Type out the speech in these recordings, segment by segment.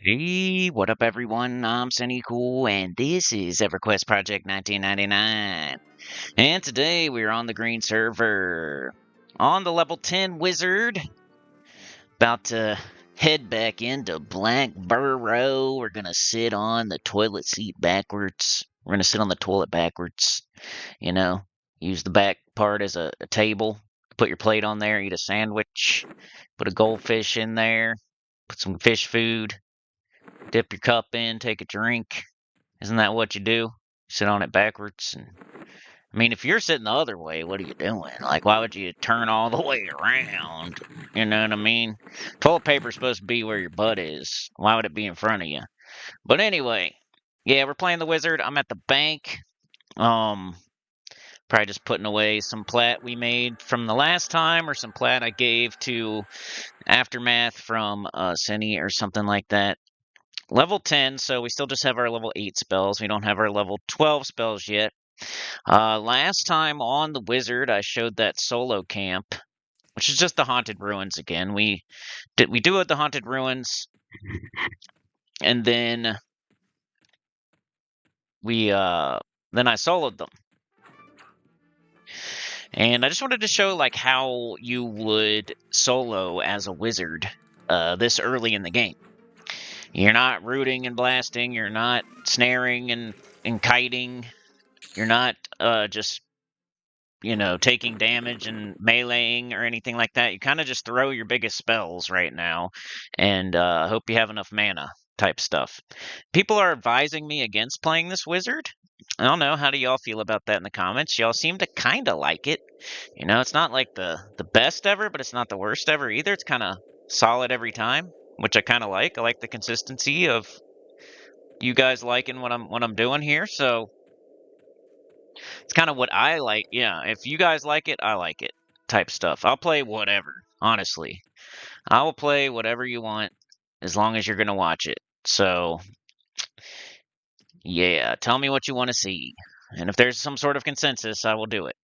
Hey, what up, everyone? I'm Sinnycool, and this is EverQuest Project 1999. And today we're on the green server, on the level 10 wizard, about to head back into Blackburrow. We're gonna sit on the toilet seat backwards. We're gonna sit on the toilet backwards, you know, use the back part as a table. Put your plate on there, eat a sandwich, put a goldfish in there, put some fish food. Dip your cup in, take a drink. Isn't that what you do? Sit on it backwards. And I mean, if you're sitting the other way, what are you doing? Like, why would you turn all the way around? You know what I mean? Toilet paper's supposed to be where your butt is. Why would it be in front of you? But anyway, yeah, we're playing the wizard. I'm at the bank. Um, Probably just putting away some plat we made from the last time, or some plat I gave to Aftermath from Cinny or something like that. Level 10, so we still just have our level 8 spells. We don't have our level 12 spells yet. Last time on the wizard, I showed that solo camp, which is just the haunted ruins again. We do it the haunted ruins, and then then I soloed them. And I just wanted to show like how you would solo as a wizard this early in the game. You're not rooting and blasting, you're not snaring and kiting. You're not just, taking damage and meleeing or anything like that. You kind of just throw your biggest spells right now and hope you have enough mana type stuff. People are advising me against playing this wizard. I don't know. How do y'all feel about that in the comments? Y'all seem to kind of like it. It's not like the best ever, but it's not the worst ever either. It's kind of solid every time, which I kind of like. I like the consistency of you guys liking what I'm doing here. So it's kind of what I like. Yeah, if you guys like it, I like it type stuff. I'll play whatever, honestly. I will play whatever you want as long as you're going to watch it. So, yeah, tell me what you want to see. And if there's some sort of consensus, I will do it.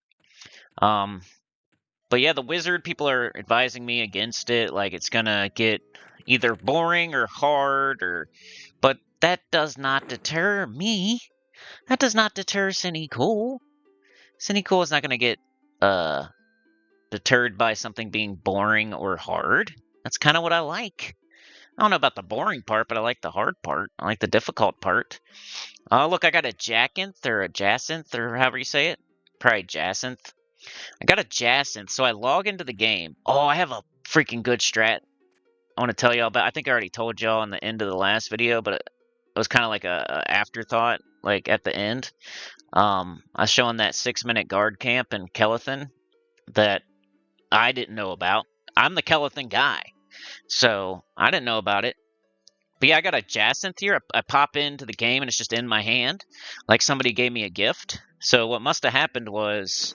But yeah, the wizard, people are advising me against it. Like, it's going to get either boring or hard, but that does not deter me. That does not deter Sinnycool. Sinnycool is not going to get deterred by something being boring or hard. That's kind of what I like. I don't know about the boring part, but I like the hard part. I like the difficult part. Look, I got a Jacinth or a Jacinth or however you say it. Probably Jacinth. I got a Jacinth, so I log into the game. Oh, I have a freaking good strat I want to tell y'all about. I think I already told y'all in the end of the last video, but it was kind of like a afterthought, like at the end. I was showing that 6-minute guard camp in Kelethin that I didn't know about. I'm the Kelethin guy, so I didn't know about it. But yeah, I got a Jacinth here. I pop into the game and it's just in my hand, like somebody gave me a gift. So what must have happened was,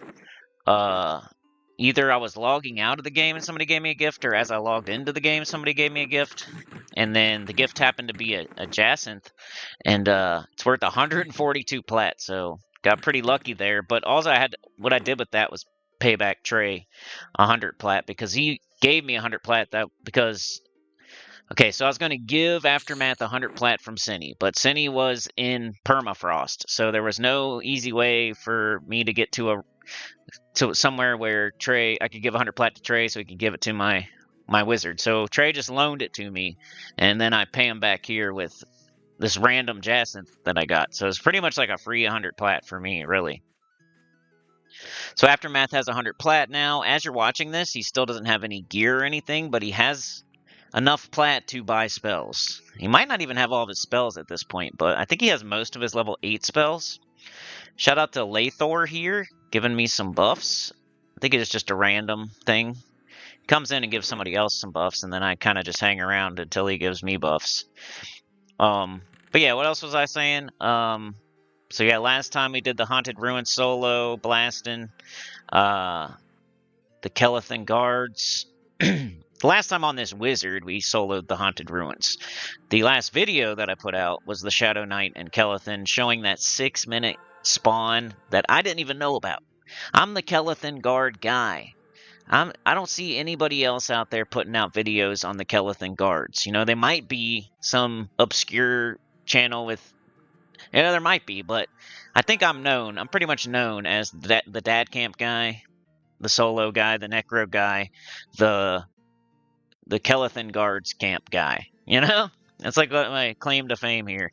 either I was logging out of the game and somebody gave me a gift, or as I logged into the game, somebody gave me a gift, and then the gift happened to be a Jacinth, and it's worth 142 plat. So got pretty lucky there. But what I did with that was pay back Trey 100 plat because he gave me 100 plat. Okay, so I was going to give Aftermath 100 plat from Cinny, but Cinny was in permafrost, so there was no easy way for me to get to somewhere where I could give 100 plat to Trey so he could give it to my wizard. So Trey just loaned it to me, and then I pay him back here with this random Jacinth that I got. So it's pretty much like a free 100 plat for me, really. So Aftermath has 100 plat now. As you're watching this, he still doesn't have any gear or anything, but he has enough plat to buy spells. He might not even have all of his spells at this point, but I think he has most of his level 8 spells. Shout out to Lathor here, giving me some buffs. I think it is just a random thing. He comes in and gives somebody else some buffs, and then I kind of just hang around until he gives me buffs. But yeah, what else was I saying? So yeah, last time we did the Haunted Ruin solo, blasting the Kelethin guards. The last time on this wizard, we soloed the Haunted Ruins. The last video that I put out was the Shadow Knight and Kelethin, showing that 6-minute spawn that I didn't even know about. I'm the Kelethin guard guy. I don't see anybody else out there putting out videos on the Kelethan guards. You know, they might be some obscure channel with, yeah, there might be, but I think I'm known. I'm pretty much known as the dad camp guy, the solo guy, the necro guy, the Kelethan guards camp guy. You know, that's like my claim to fame here.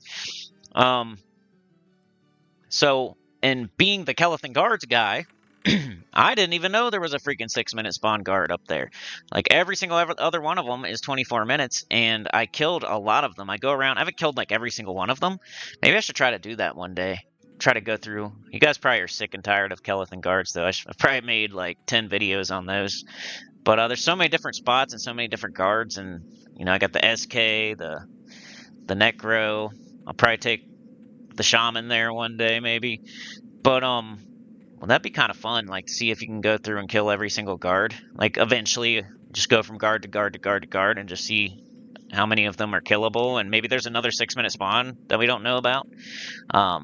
So, and being the Kelethan guards guy, I didn't even know there was a freaking 6-minute spawn guard up there. Like, every single other one of them is 24 minutes, and I killed a lot of them. I go around, I haven't killed, like, every single one of them. Maybe I should try to do that one day. Try to go through. You guys probably are sick and tired of Kelethan guards, though. I've probably made, like, 10 videos on those. But there's so many different spots and so many different guards, and, you know, I got the SK, the Necro. I'll probably take the Shaman there one day, maybe. But, well, that'd be kind of fun, like, see if you can go through and kill every single guard. Like, eventually, just go from guard to guard to guard to guard and just see how many of them are killable. And maybe there's another 6-minute spawn that we don't know about. But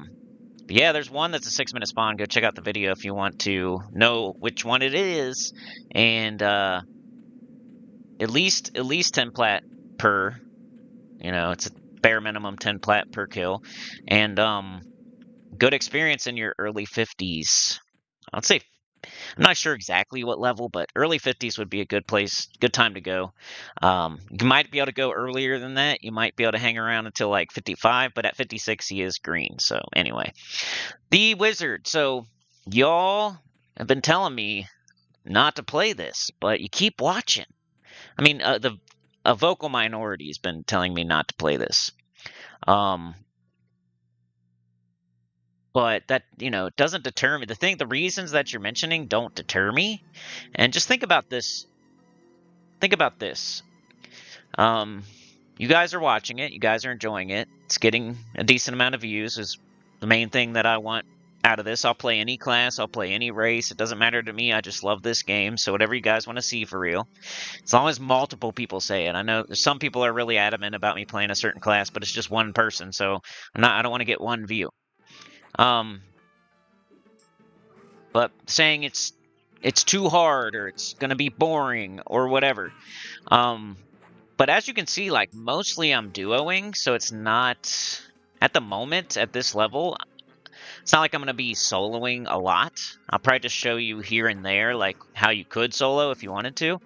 yeah, there's one that's a 6-minute spawn. Go check out the video if you want to know which one it is. And at least 10 plat per. You know, it's a bare minimum 10 plat per kill. And good experience in your early 50s. I'd say, I'm not sure exactly what level, but early 50s would be a good place, good time to go. You might be able to go earlier than that. You might be able to hang around until like 55, but at 56 he is green. So anyway, the wizard. So y'all have been telling me not to play this, but you keep watching. I mean, a vocal minority has been telling me not to play this. But that, you know, doesn't deter me. The reasons that you're mentioning don't deter me. And just think about this. Think about this. You guys are watching it. You guys are enjoying it. It's getting a decent amount of views is the main thing that I want out of this. I'll play any class. I'll play any race. It doesn't matter to me. I just love this game. So whatever you guys want to see for real. As long as multiple people say it. I know some people are really adamant about me playing a certain class, but it's just one person. So I don't want to get one view. But saying it's too hard or it's going to be boring or whatever. But as you can see, like, mostly I'm duoing, so it's not, at the moment, at this level, it's not like I'm going to be soloing a lot. I'll probably just show you here and there, like, how you could solo if you wanted to.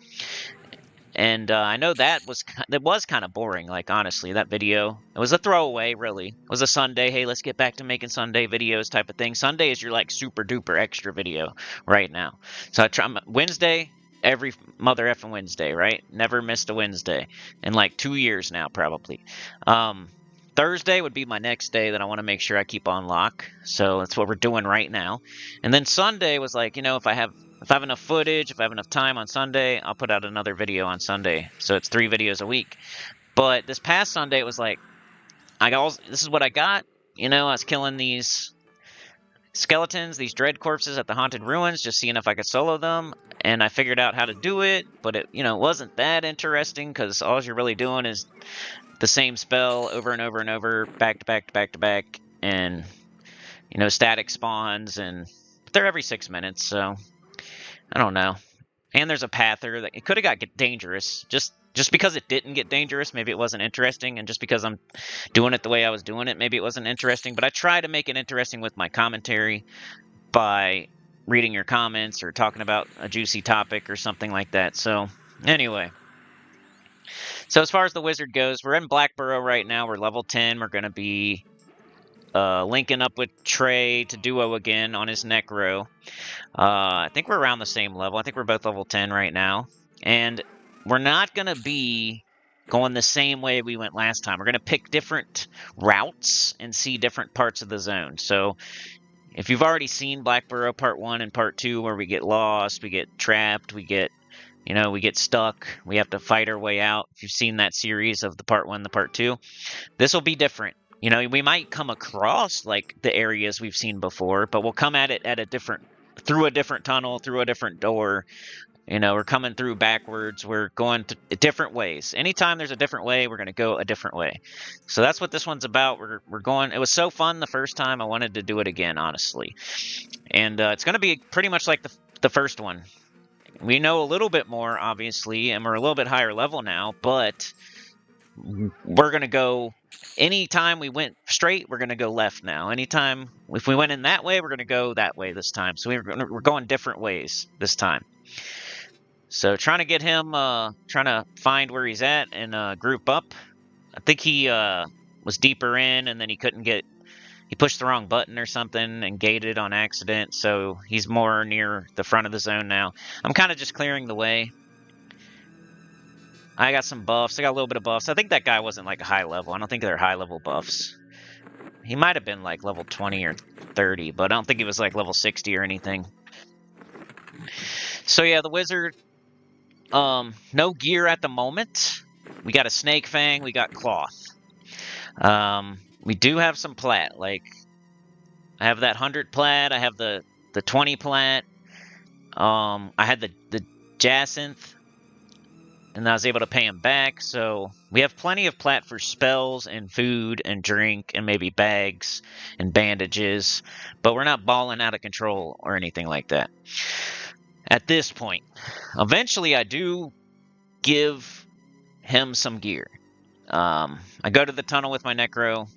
And I know that was kind of boring, like, honestly, that video. It was a throwaway, really. It was a Sunday, hey, let's get back to making Sunday videos type of thing. Sunday is your, like, super duper extra video right now. So I try, Wednesday, every mother effing Wednesday, right? Never missed a Wednesday in, like, 2 years now, probably. Thursday would be my next day that I want to make sure I keep on lock. So that's what we're doing right now. And then Sunday was like, you know, if I have enough footage, if I have enough time on Sunday, I'll put out another video on Sunday. So it's 3 videos a week. But this past Sunday, it was like, this is what I got. You know, I was killing these skeletons, these dread corpses at the haunted ruins, just seeing if I could solo them. And I figured out how to do it, but it, you know, wasn't that interesting because all you're really doing is the same spell over and over and over, back to back to back to back, and, you know, static spawns, and they're every 6 minutes, so I don't know. And there's a pather that it could have got dangerous. Just because it didn't get dangerous, maybe it wasn't interesting. And just because I'm doing it the way I was doing it, maybe it wasn't interesting. But I try to make it interesting with my commentary by reading your comments or talking about a juicy topic or something like that. So anyway. So as far as the wizard goes, we're in Blackburrow right now. We're level 10. We're going to be linking up with Trey to duo again on his Necro. I think we're around the same level. I think we're both level 10 right now. And we're not going to be going the same way we went last time. We're going to pick different routes and see different parts of the zone. So if you've already seen Blackburrow Part 1 and Part 2 where we get lost, we get trapped, we get stuck, we have to fight our way out. If you've seen that series of the Part 1, the Part 2, this will be different. You know, we might come across, like, the areas we've seen before, but we'll come at it through a different tunnel, through a different door. You know, we're coming through backwards. We're going to different ways. Anytime there's a different way, we're going to go a different way. So that's what this one's about. We're going. It was so fun the first time. I wanted to do it again, honestly. And it's going to be pretty much like the first one. We know a little bit more, obviously, and we're a little bit higher level now, but we're going to go... Anytime we went straight, we're going to go left now. Anytime, if we went in that way, we're going to go that way this time. So we're going different ways this time. So trying to get him, trying to find where he's at and group up. I think he was deeper in, and then he couldn't get... He pushed the wrong button or something and gated on accident, so he's more near the front of the zone now. I'm kind of just clearing the way. I got some buffs. I got a little bit of buffs. I think that guy wasn't like a high level. I don't think they're high level buffs. He might have been like level 20 or 30, but I don't think he was like level 60 or anything. So yeah, the wizard, no gear at the moment. We got a snake fang, we got cloth. We do have some plat. Like, I have that 100 plat, I have the 20 plat. I had the jacinth, and I was able to pay him back, so we have plenty of plat for spells and food and drink and maybe bags and bandages, but we're not balling out of control or anything like that at this point. Eventually, I do give him some gear. I go to the tunnel with my Necro,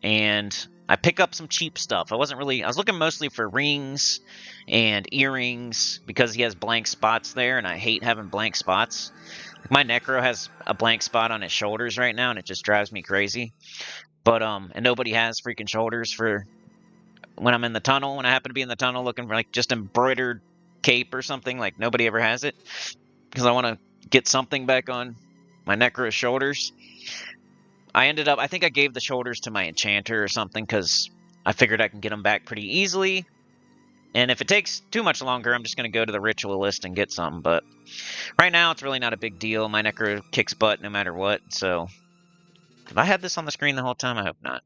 and I pick up some cheap stuff. I was looking mostly for rings and earrings because he has blank spots there, and I hate having blank spots. My Necro has a blank spot on his shoulders right now, and it just drives me crazy. But, and nobody has freaking shoulders for when I'm in the tunnel. When I happen to be in the tunnel looking for, like, just embroidered cape or something, like, nobody ever has it. Because I want to get something back on my Necro's shoulders. I think I gave the shoulders to my enchanter or something, because I figured I can get them back pretty easily. And if it takes too much longer, I'm just going to go to the ritualist and get some. But right now, it's really not a big deal. My Necro kicks butt no matter what. So, have I had this on the screen the whole time? I hope not.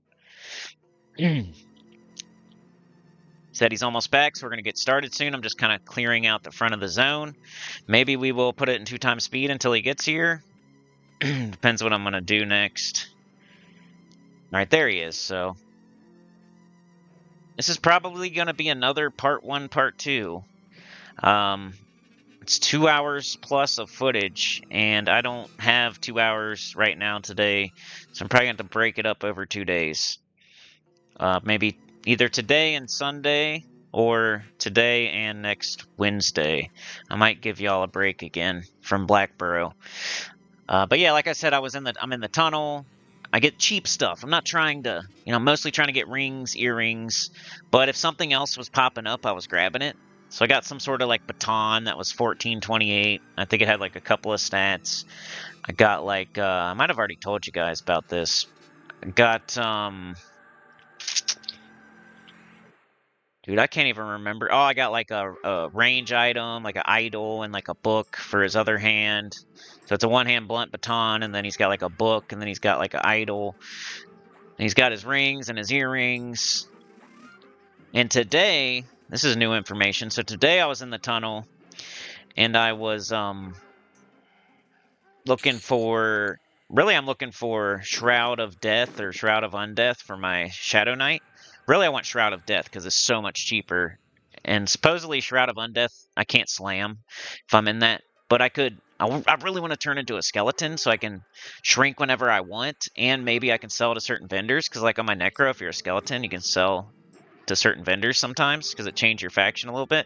Said he's almost back, so we're going to get started soon. I'm just kind of clearing out the front of the zone. Maybe we will put it in 2x speed until he gets here. Depends what I'm going to do next. Alright, there he is. So, this is probably going to be another part 1, part 2. It's 2 hours plus of footage, and I don't have 2 hours right now today, so I'm probably going to have to break it up over 2 days. Maybe either today and Sunday, or today and next Wednesday. I might give y'all a break again from Blackburrow. But yeah, like I said, I'm in the tunnel. I get cheap stuff. I'm not trying to, I'm mostly trying to get rings, earrings. But if something else was popping up, I was grabbing it. So I got some sort of like baton that was 1428. I think it had like a couple of stats. I got like, I might have already told you guys about this. I got, dude, I can't even remember. Oh, I got like a range item, like an idol, and like a book for his other hand. So it's a one-hand blunt baton, and then he's got like a book, and then he's got like an idol. And he's got his rings and his earrings. And today, this is new information. So today I was in the tunnel, and I was looking for... Really, I'm looking for Shroud of Death or Shroud of Undeath for my Shadow Knight. Really, I want Shroud of Death because it's so much cheaper. And supposedly Shroud of Undeath, I can't slam if I'm in that. But I could... I really want to turn into a skeleton so I can shrink whenever I want. And maybe I can sell to certain vendors. Because like on my Necro, if you're a skeleton, you can sell to certain vendors sometimes. Because it changes your faction a little bit.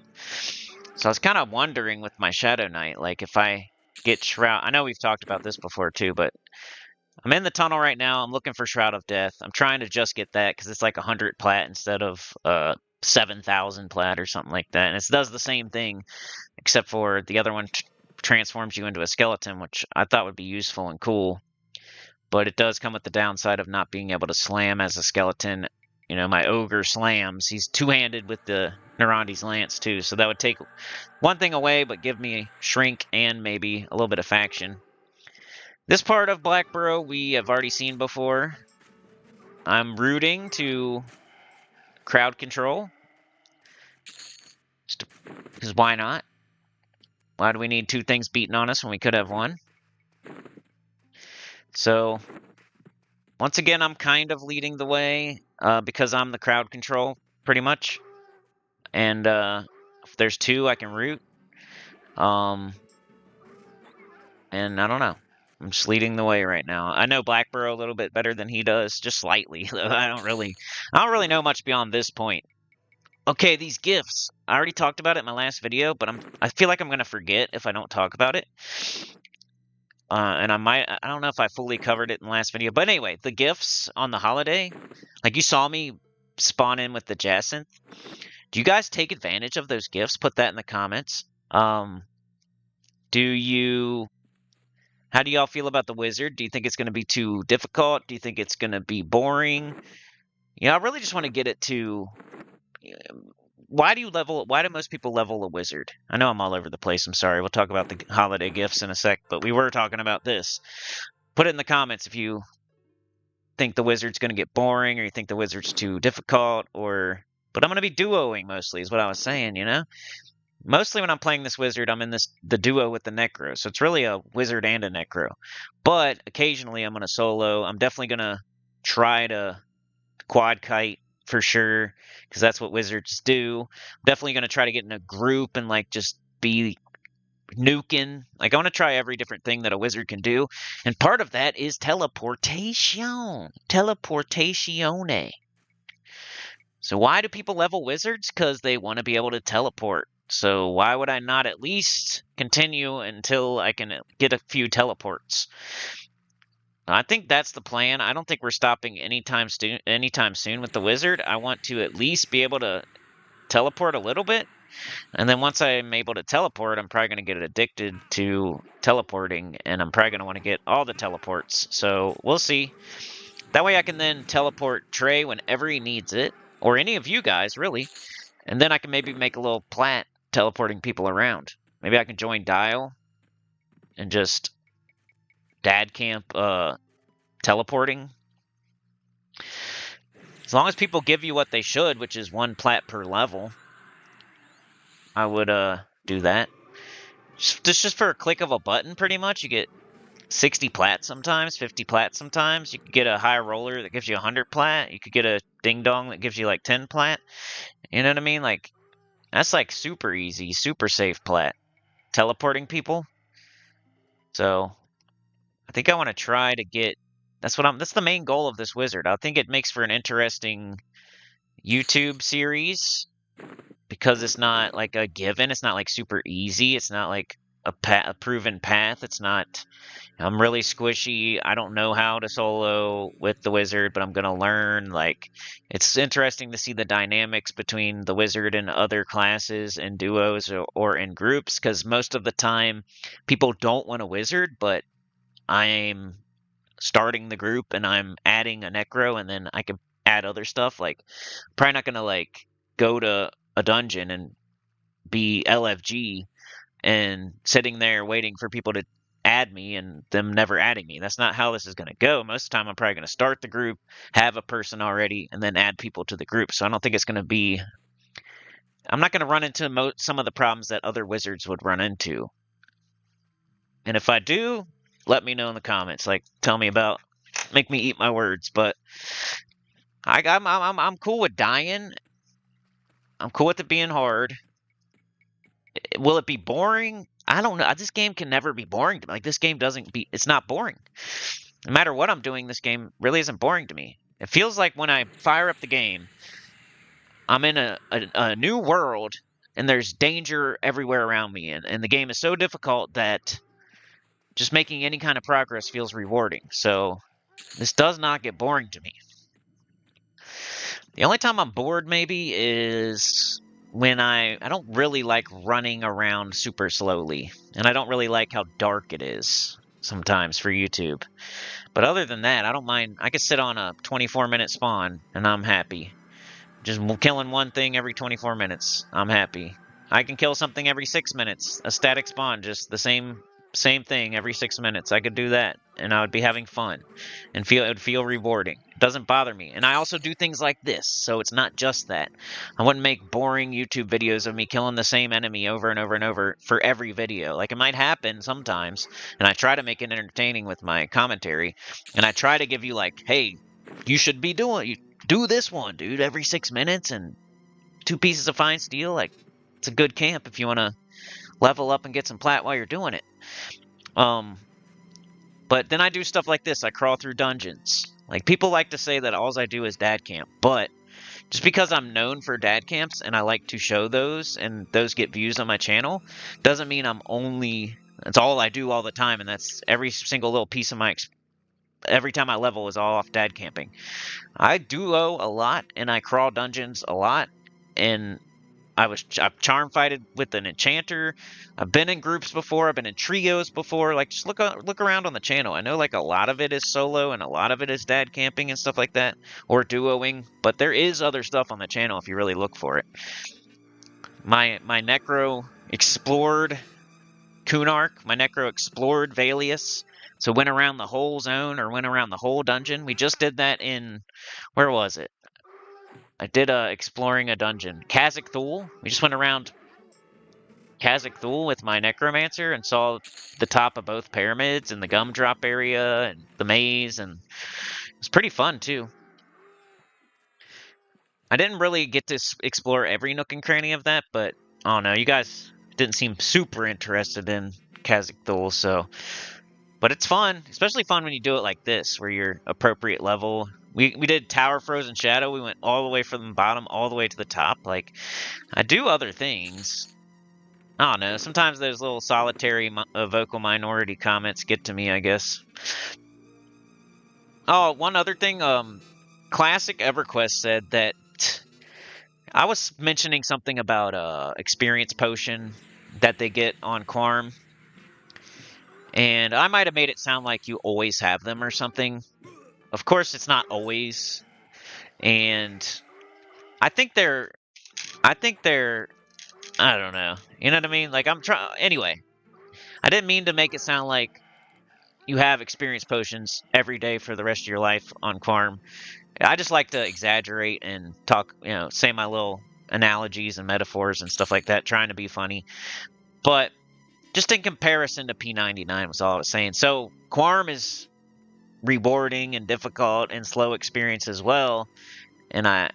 So I was kind of wondering with my Shadow Knight. Like if I get Shroud... I know we've talked about this before too, but... I'm in the tunnel right now. I'm looking for Shroud of Death. I'm trying to just get that because it's like 100 plat instead of 7,000 plat or something like that. And it does the same thing, except for the other one transforms you into a skeleton, which I thought would be useful and cool. But it does come with the downside of not being able to slam as a skeleton. You know, my ogre slams. He's two-handed with the Neurondi's lance too, so that would take one thing away, but give me shrink and maybe a little bit of faction. This part of Blackburrow we have already seen before. I'm rooting to crowd control. Because why not? Why do we need two things beating on us when we could have one? So, once again, I'm kind of leading the way because I'm the crowd control, pretty much. And if there's two, I can root. And I don't know. I'm just leading the way right now. I know Blackburrow a little bit better than he does, just slightly. I don't really know much beyond this point. Okay, these gifts. I already talked about it in my last video, but I feel like I'm gonna forget if I don't talk about it. And I don't know if I fully covered it in the last video, but anyway, the gifts on the holiday, like you saw me spawn in with the Jacinth. Do you guys take advantage of those gifts? Put that in the comments. How do y'all feel about the wizard? Do you think it's going to be too difficult? Do you think it's going to be boring? I really just want to get it to why do most people level a wizard? I know I'm all over the place. I'm sorry. We'll talk about the holiday gifts in a sec, but we were talking about this. Put it in the comments if you think the wizard's going to get boring or you think the wizard's too difficult but I'm going to be duoing mostly is what I was saying, Mostly when I'm playing this wizard, I'm in the duo with the Necro. So it's really a wizard and a Necro. But occasionally I'm going to solo. I'm definitely going to try to quad kite for sure, because that's what wizards do. I'm definitely going to try to get in a group and just be nuking. I want to try every different thing that a wizard can do. And part of that is teleportation. Teleportatione. So why do people level wizards? Because they want to be able to teleport. So why would I not at least continue until I can get a few teleports? I think that's the plan. I don't think we're stopping anytime soon with the wizard. I want to at least be able to teleport a little bit. And then once I'm able to teleport, I'm probably going to get addicted to teleporting. And I'm probably going to want to get all the teleports. So we'll see. That way I can then teleport Trey whenever he needs it. Or any of you guys, really. And then I can maybe make a little plat teleporting people around. Maybe I can join Dial and just dad camp teleporting. As long as people give you what they should, which is 1 plat per level, I would do that. Just for a click of a button, pretty much. You get 60 plat sometimes, 50 plat sometimes. You could get a high roller that gives you 100 plat. You could get a ding dong that gives you 10 plat. You know what I mean? That's super easy, super safe plat. Teleporting people. So I think I want to try to get that's the main goal of this wizard. I think it makes for an interesting YouTube series because it's not a given. It's not super easy. It's not a proven path. It's not I'm really squishy. I don't know how to solo with the wizard, but I'm going to learn. It's interesting to see the dynamics between the wizard and other classes and duos or in groups, because most of the time people don't want a wizard, but I'm starting the group and I'm adding a Necro, and then I can add other stuff. Probably not going to go to a dungeon and be LFG and sitting there waiting for people to add me and them never adding me. That's not how this is going to go. Most of the time, I'm probably going to start the group, have a person already, and then add people to the group. So I don't think it's going to be... I'm not going to run into some of the problems that other wizards would run into. And if I do, let me know in the comments. Tell me about... Make me eat my words. But I'm cool with dying. I'm cool with it being hard. Will it be boring? I don't know. This game can never be boring to me. This game it's not boring. No matter what I'm doing, this game really isn't boring to me. It feels like when I fire up the game, I'm in a new world, and there's danger everywhere around me. And the game is so difficult that just making any kind of progress feels rewarding. So this does not get boring to me. The only time I'm bored, maybe, is when I don't really like running around super slowly, and I don't really like how dark it is sometimes for YouTube. But other than that, I don't mind. I could sit on a 24-minute spawn, and I'm happy. Just killing one thing every 24 minutes, I'm happy. I can kill something every 6 minutes, a static spawn, just the same thing every 6 minutes. I could do that, and I would be having fun, and it would feel rewarding. It doesn't bother me. And I also do things like this, so it's not just that. I wouldn't make boring YouTube videos of me killing the same enemy over and over and over for every video. It might happen sometimes, and I try to make it entertaining with my commentary, and I try to give you hey, you should be do this one, dude, every 6 minutes, and 2 pieces of fine steel. It's a good camp if you want to level up and get some plat while you're doing it. But then I do stuff like this. I crawl through dungeons. Like, people like to say that all I do is dad camp, but just because I'm known for dad camps and I like to show those and those get views on my channel doesn't mean that's all I do all the time, and that's every single little piece of every time I level is all off dad camping. I duo a lot and I crawl dungeons a lot, and I've charm fighted with an enchanter. I've been in groups before. I've been in trios before. Like, just look around on the channel. I know like a lot of it is solo and a lot of it is dad camping and stuff like that, or duoing. But there is other stuff on the channel if you really look for it. My Necro explored Kunark. My Necro explored Valius. So went around the whole zone or went around the whole dungeon. We just did that in, where was it? I did exploring a dungeon. Kazakh Thule. We just went around Kazakh Thule with my Necromancer and saw the top of both pyramids and the gumdrop area and the maze, and it was pretty fun too. I didn't really get to explore every nook and cranny of that, but I don't know, you guys didn't seem super interested in Kazakh Thule, so. But it's fun, especially fun when you do it like this, where you're appropriate level. We did Tower Frozen Shadow. We went all the way from the bottom all the way to the top. Like, I do other things. I don't know. Sometimes those little solitary vocal minority comments get to me, I guess. Oh, one other thing. Classic EverQuest said that I was mentioning something about experience potion that they get on Quarm. And I might have made it sound like you always have them or something. Of course, it's not always. And I think they're, I don't know. You know what I mean? Like, anyway, I didn't mean to make it sound like you have experience potions every day for the rest of your life on Quarm. I just like to exaggerate and talk, say my little analogies and metaphors and stuff like that, trying to be funny. But just in comparison to P99 was all I was saying. So Quarm is rewarding and difficult and slow experience as well. And I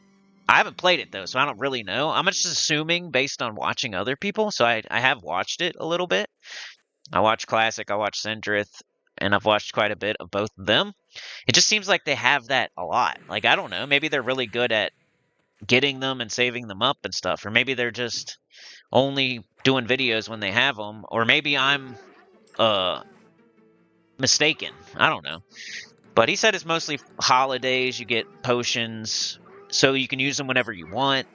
haven't played it though, so I don't really know. I'm just assuming based on watching other people. So I have watched it a little bit. I watched Classic, I watched Sindrith, and I've watched quite a bit of both of them. It just seems like they have that a lot. Like, I don't know, maybe they're really good at getting them and saving them up and stuff, or maybe they're just only doing videos when they have them, or maybe I'm mistaken. I don't know. But he said it's mostly holidays, you get potions, so you can use them whenever you want.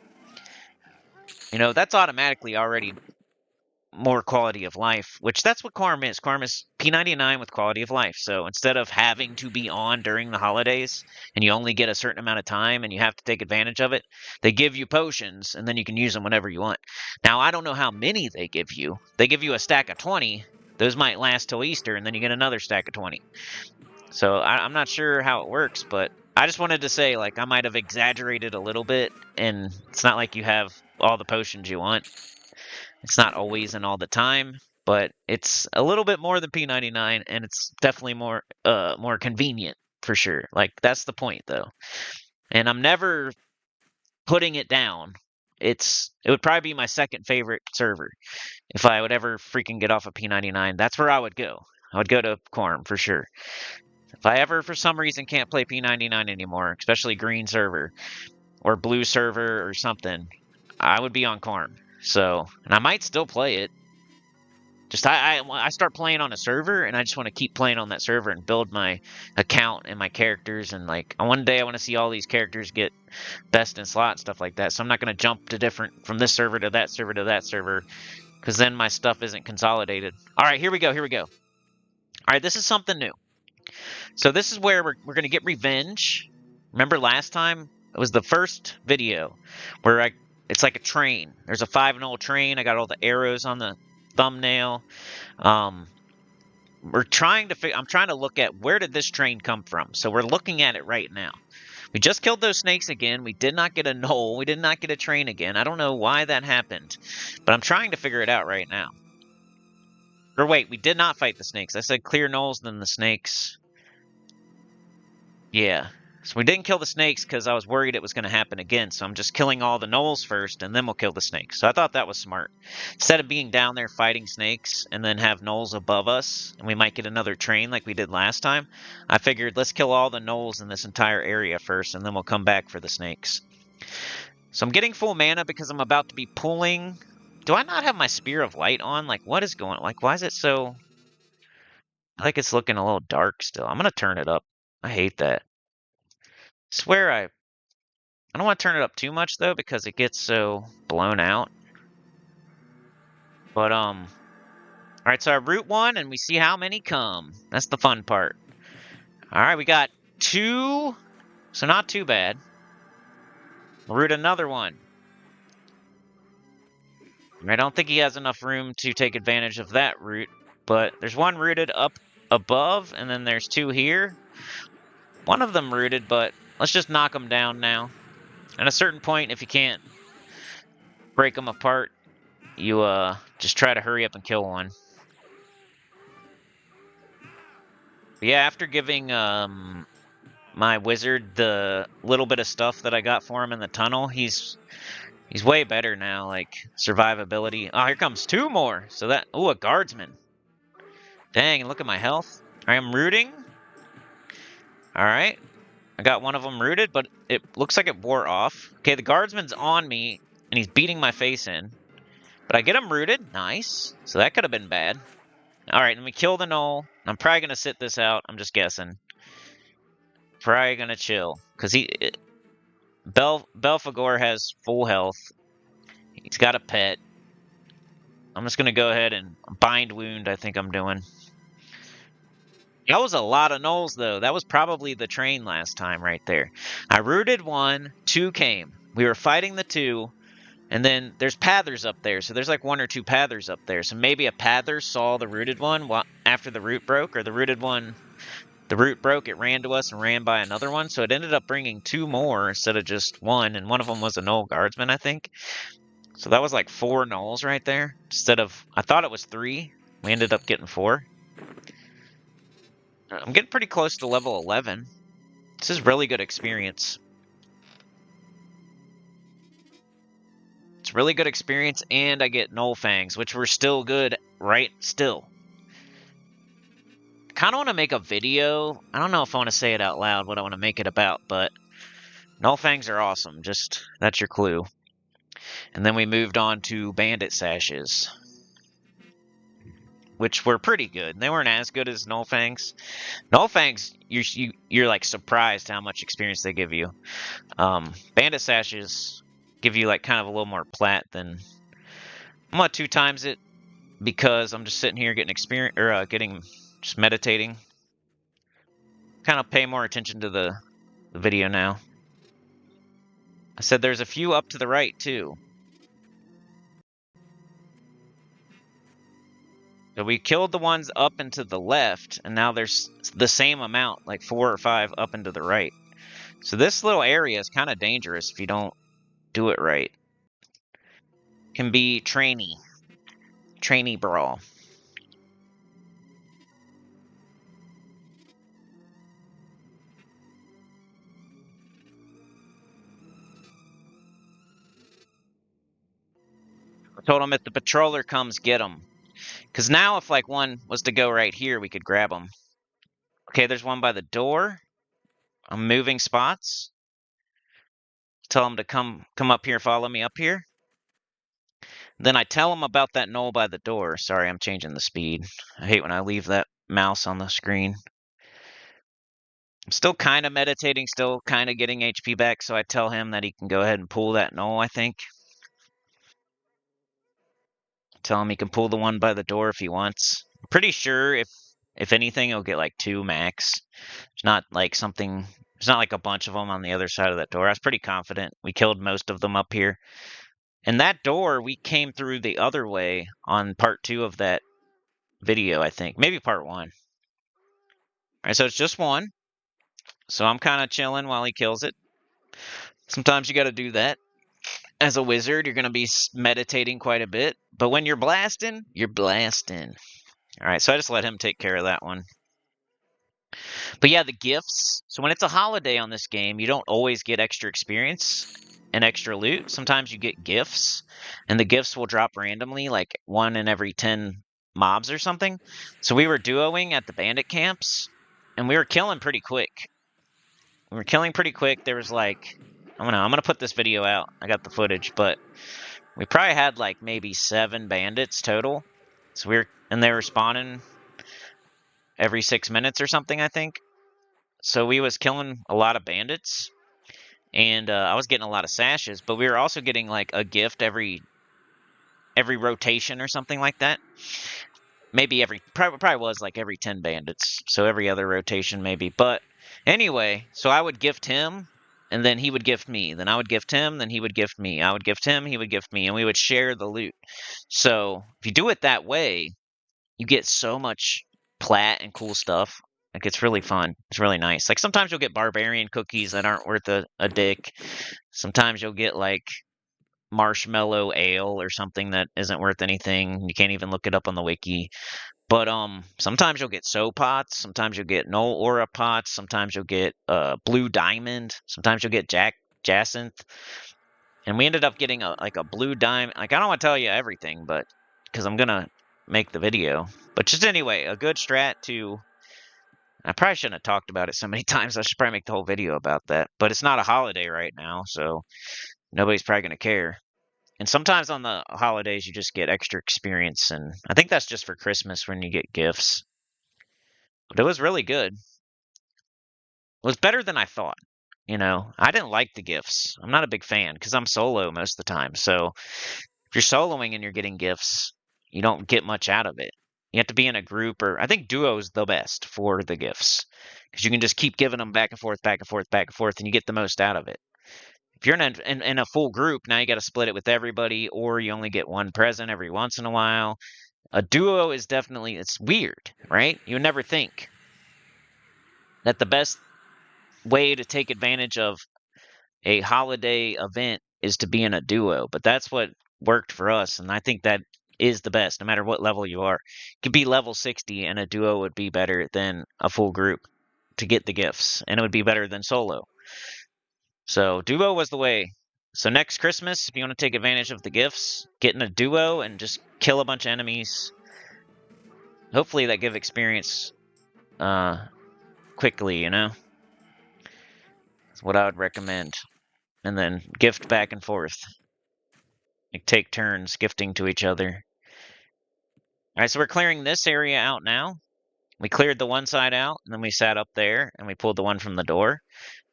That's automatically already more quality of life, which that's what Quarm is. Quarm is P99 with quality of life. So instead of having to be on during the holidays and you only get a certain amount of time and you have to take advantage of it, they give you potions and then you can use them whenever you want. Now, I don't know how many they give you. They give you a stack of 20. Those might last till Easter, and then you get another stack of 20. So I'm not sure how it works, but I just wanted to say, like, I might have exaggerated a little bit, and it's not like you have all the potions you want. It's not always and all the time, but it's a little bit more than P99, and it's definitely more convenient for sure. Like, that's the point though. And I'm never putting it down. It would probably be my second favorite server if I would ever freaking get off of P99. That's where I would go. I would go to Quarm for sure. If I ever for some reason can't play P99 anymore, especially green server or blue server or something, I would be on Quarm. So, and I might still play it. Just I start playing on a server, and I just want to keep playing on that server and build my account and my characters. And like one day, I want to see all these characters get best in slot and stuff like that. So I'm not going to jump to different from this server to that server to that server, because then my stuff isn't consolidated. All right, here we go. Here we go. All right, this is something new. So this is where we're going to get revenge. Remember last time? It was the first video where it's like a train. There's a 5-0 train. I got all the arrows on the thumbnail. I'm trying to look at where did this train come from. So we're looking at it right now. We just killed those snakes again. We did not get a knoll. We did not get a train again. I don't know why that happened, but I'm trying to figure it out right now. Or wait, we did not fight the snakes. I said clear knolls, then the snakes. Yeah. So we didn't kill the snakes because I was worried it was going to happen again. So I'm just killing all the gnolls first, and then we'll kill the snakes. So I thought that was smart. Instead of being down there fighting snakes and then have gnolls above us, and we might get another train like we did last time, I figured let's kill all the gnolls in this entire area first, and then we'll come back for the snakes. So I'm getting full mana because I'm about to be pulling. Do I not have my Spear of Light on? Like, what is going on? Like, why is it so... I think it's looking a little dark still. I'm going to turn it up. I hate that. Swear I don't want to turn it up too much though because it gets so blown out. But all right, so I root one and we see how many come. That's the fun part. All right, we got 2, so not too bad. We'll root another one. I don't think he has enough room to take advantage of that root, but there's one rooted up above, and then there's 2 here. One of them rooted, but let's just knock them down now. At a certain point, if you can't break them apart, you just try to hurry up and kill one. But yeah, after giving my wizard the little bit of stuff that I got for him in the tunnel, he's way better now, like survivability. Oh, here comes 2 more. So that, ooh, a guardsman. Dang, look at my health. I am rooting. All right. I got one of them rooted, but it looks like it wore off. Okay, the guardsman's on me, and he's beating my face in. But I get him rooted. Nice. So that could have been bad. All right, then we kill the gnoll. I'm probably going to sit this out. I'm just guessing. Probably going to chill. Because Belphegor has full health. He's got a pet. I'm just going to go ahead and bind wound, I think I'm doing. That was a lot of gnolls, though. That was probably the train last time right there. I rooted 1, 2 came. We were fighting the 2, and then there's pathers up there. So there's like 1 or 2 pathers up there. So maybe a pather saw the rooted one after the root broke, or the rooted one, the root broke, it ran to us and ran by another one. So it ended up bringing 2 more instead of just 1, and one of them was a gnoll guardsman, I think. So that was like 4 gnolls right there. Instead of, I thought it was 3. We ended up getting 4. I'm getting pretty close to level 11. This is really good experience. It's really good experience, and I get Gnoll Fangs, which were still good right still. I kind of want to make a video. I don't know if I want to say it out loud, what I want to make it about, but Gnoll Fangs are awesome. Just, that's your clue. And then we moved on to Bandit Sashes, which were pretty good. They weren't as good as Gnoll Fangs. Gnoll Fangs, you're like surprised how much experience they give you. Bandit Sashes give you like kind of a little more plat than... I'm gonna 2 times it because I'm just sitting here getting experience, or just meditating. Kind of pay more attention to the video now. I said there's a few up to the right too. So we killed the ones up and to the left, and now there's the same amount, like 4 or 5 up and to the right. So this little area is kind of dangerous if you don't do it right. Can be trainee brawl. I told him if the patroller comes, get him. Because now if like one was to go right here, we could grab them. Okay, there's one by the door. I'm moving spots. Tell him to come up here, follow me up here. Then I tell him about that gnoll by the door. Sorry, I'm changing the speed. I hate when I leave that mouse on the screen. I'm still kind of meditating, still kind of getting HP back, so I tell him that he can go ahead and pull that gnoll, I think. Tell him he can pull the one by the door if he wants. I'm pretty sure if anything, he'll get like 2 max. It's not like something... There's not like a bunch of them on the other side of that door. I was pretty confident. We killed most of them up here. And that door, we came through the other way on part 2 of that video, I think. Maybe part 1. All right, so it's just 1. So I'm kind of chilling while he kills it. Sometimes you got to do that. As a wizard, you're going to be meditating quite a bit. But when you're blasting, you're blasting. All right, so I just let him take care of that one. But yeah, the gifts. So when it's a holiday on this game, you don't always get extra experience and extra loot. Sometimes you get gifts, and the gifts will drop randomly, like 1 in every 10 mobs or something. So we were duoing at the bandit camps, and we were killing pretty quick. We were killing pretty quick. There was like, I don't know, I'm gonna put this video out. I got the footage, but we probably had like maybe 7 bandits total. So and they were spawning every 6 minutes or something, I think. So we was killing a lot of bandits, and I was getting a lot of sashes, but we were also getting like a gift every rotation or something like that. Maybe probably was like every 10 bandits, so every other rotation maybe. But anyway, so I would gift him, and then he would gift me. Then I would gift him, then he would gift me. I would gift him, he would gift me, and we would share the loot. So if you do it that way, you get so much plat and cool stuff. Like, it's really fun. It's really nice. Like, sometimes you'll get barbarian cookies that aren't worth a dick. Sometimes you'll get like marshmallow ale or something that isn't worth anything. You can't even look it up on the wiki. But sometimes you'll get soul pots. Sometimes you'll get no aura pots. Sometimes you'll get blue diamond. Sometimes you'll get jacinth. And we ended up getting a blue diamond. Like, I don't want to tell you everything, but because I'm gonna make the video. But just anyway, a good strat to. I probably shouldn't have talked about it so many times. I should probably make the whole video about that. But it's not a holiday right now, so nobody's probably gonna care. And sometimes on the holidays you just get extra experience, and I think that's just for Christmas when you get gifts. But it was really good. It was better than I thought. I didn't like the gifts. I'm not a big fan because I'm solo most of the time. So if you're soloing and you're getting gifts, you don't get much out of it. You have to be in a group, or I think duo is the best for the gifts because you can just keep giving them back and forth, back and forth, back and forth, and you get the most out of it. If you're in a full group, now you got to split it with everybody, or you only get one present every once in a while. A duo is definitely, it's weird, right? You would never think that the best way to take advantage of a holiday event is to be in a duo, but that's what worked for us, and I think that is the best, no matter what level you are. You could be level 60, and a duo would be better than a full group to get the gifts, and it would be better than solo. So duo was the way. So next Christmas, if you want to take advantage of the gifts, get in a duo and just kill a bunch of enemies. Hopefully that give experience quickly, That's what I would recommend. And then gift back and forth. Like, take turns gifting to each other. Alright, so we're clearing this area out now. We cleared the one side out, and then we sat up there, and we pulled the one from the door.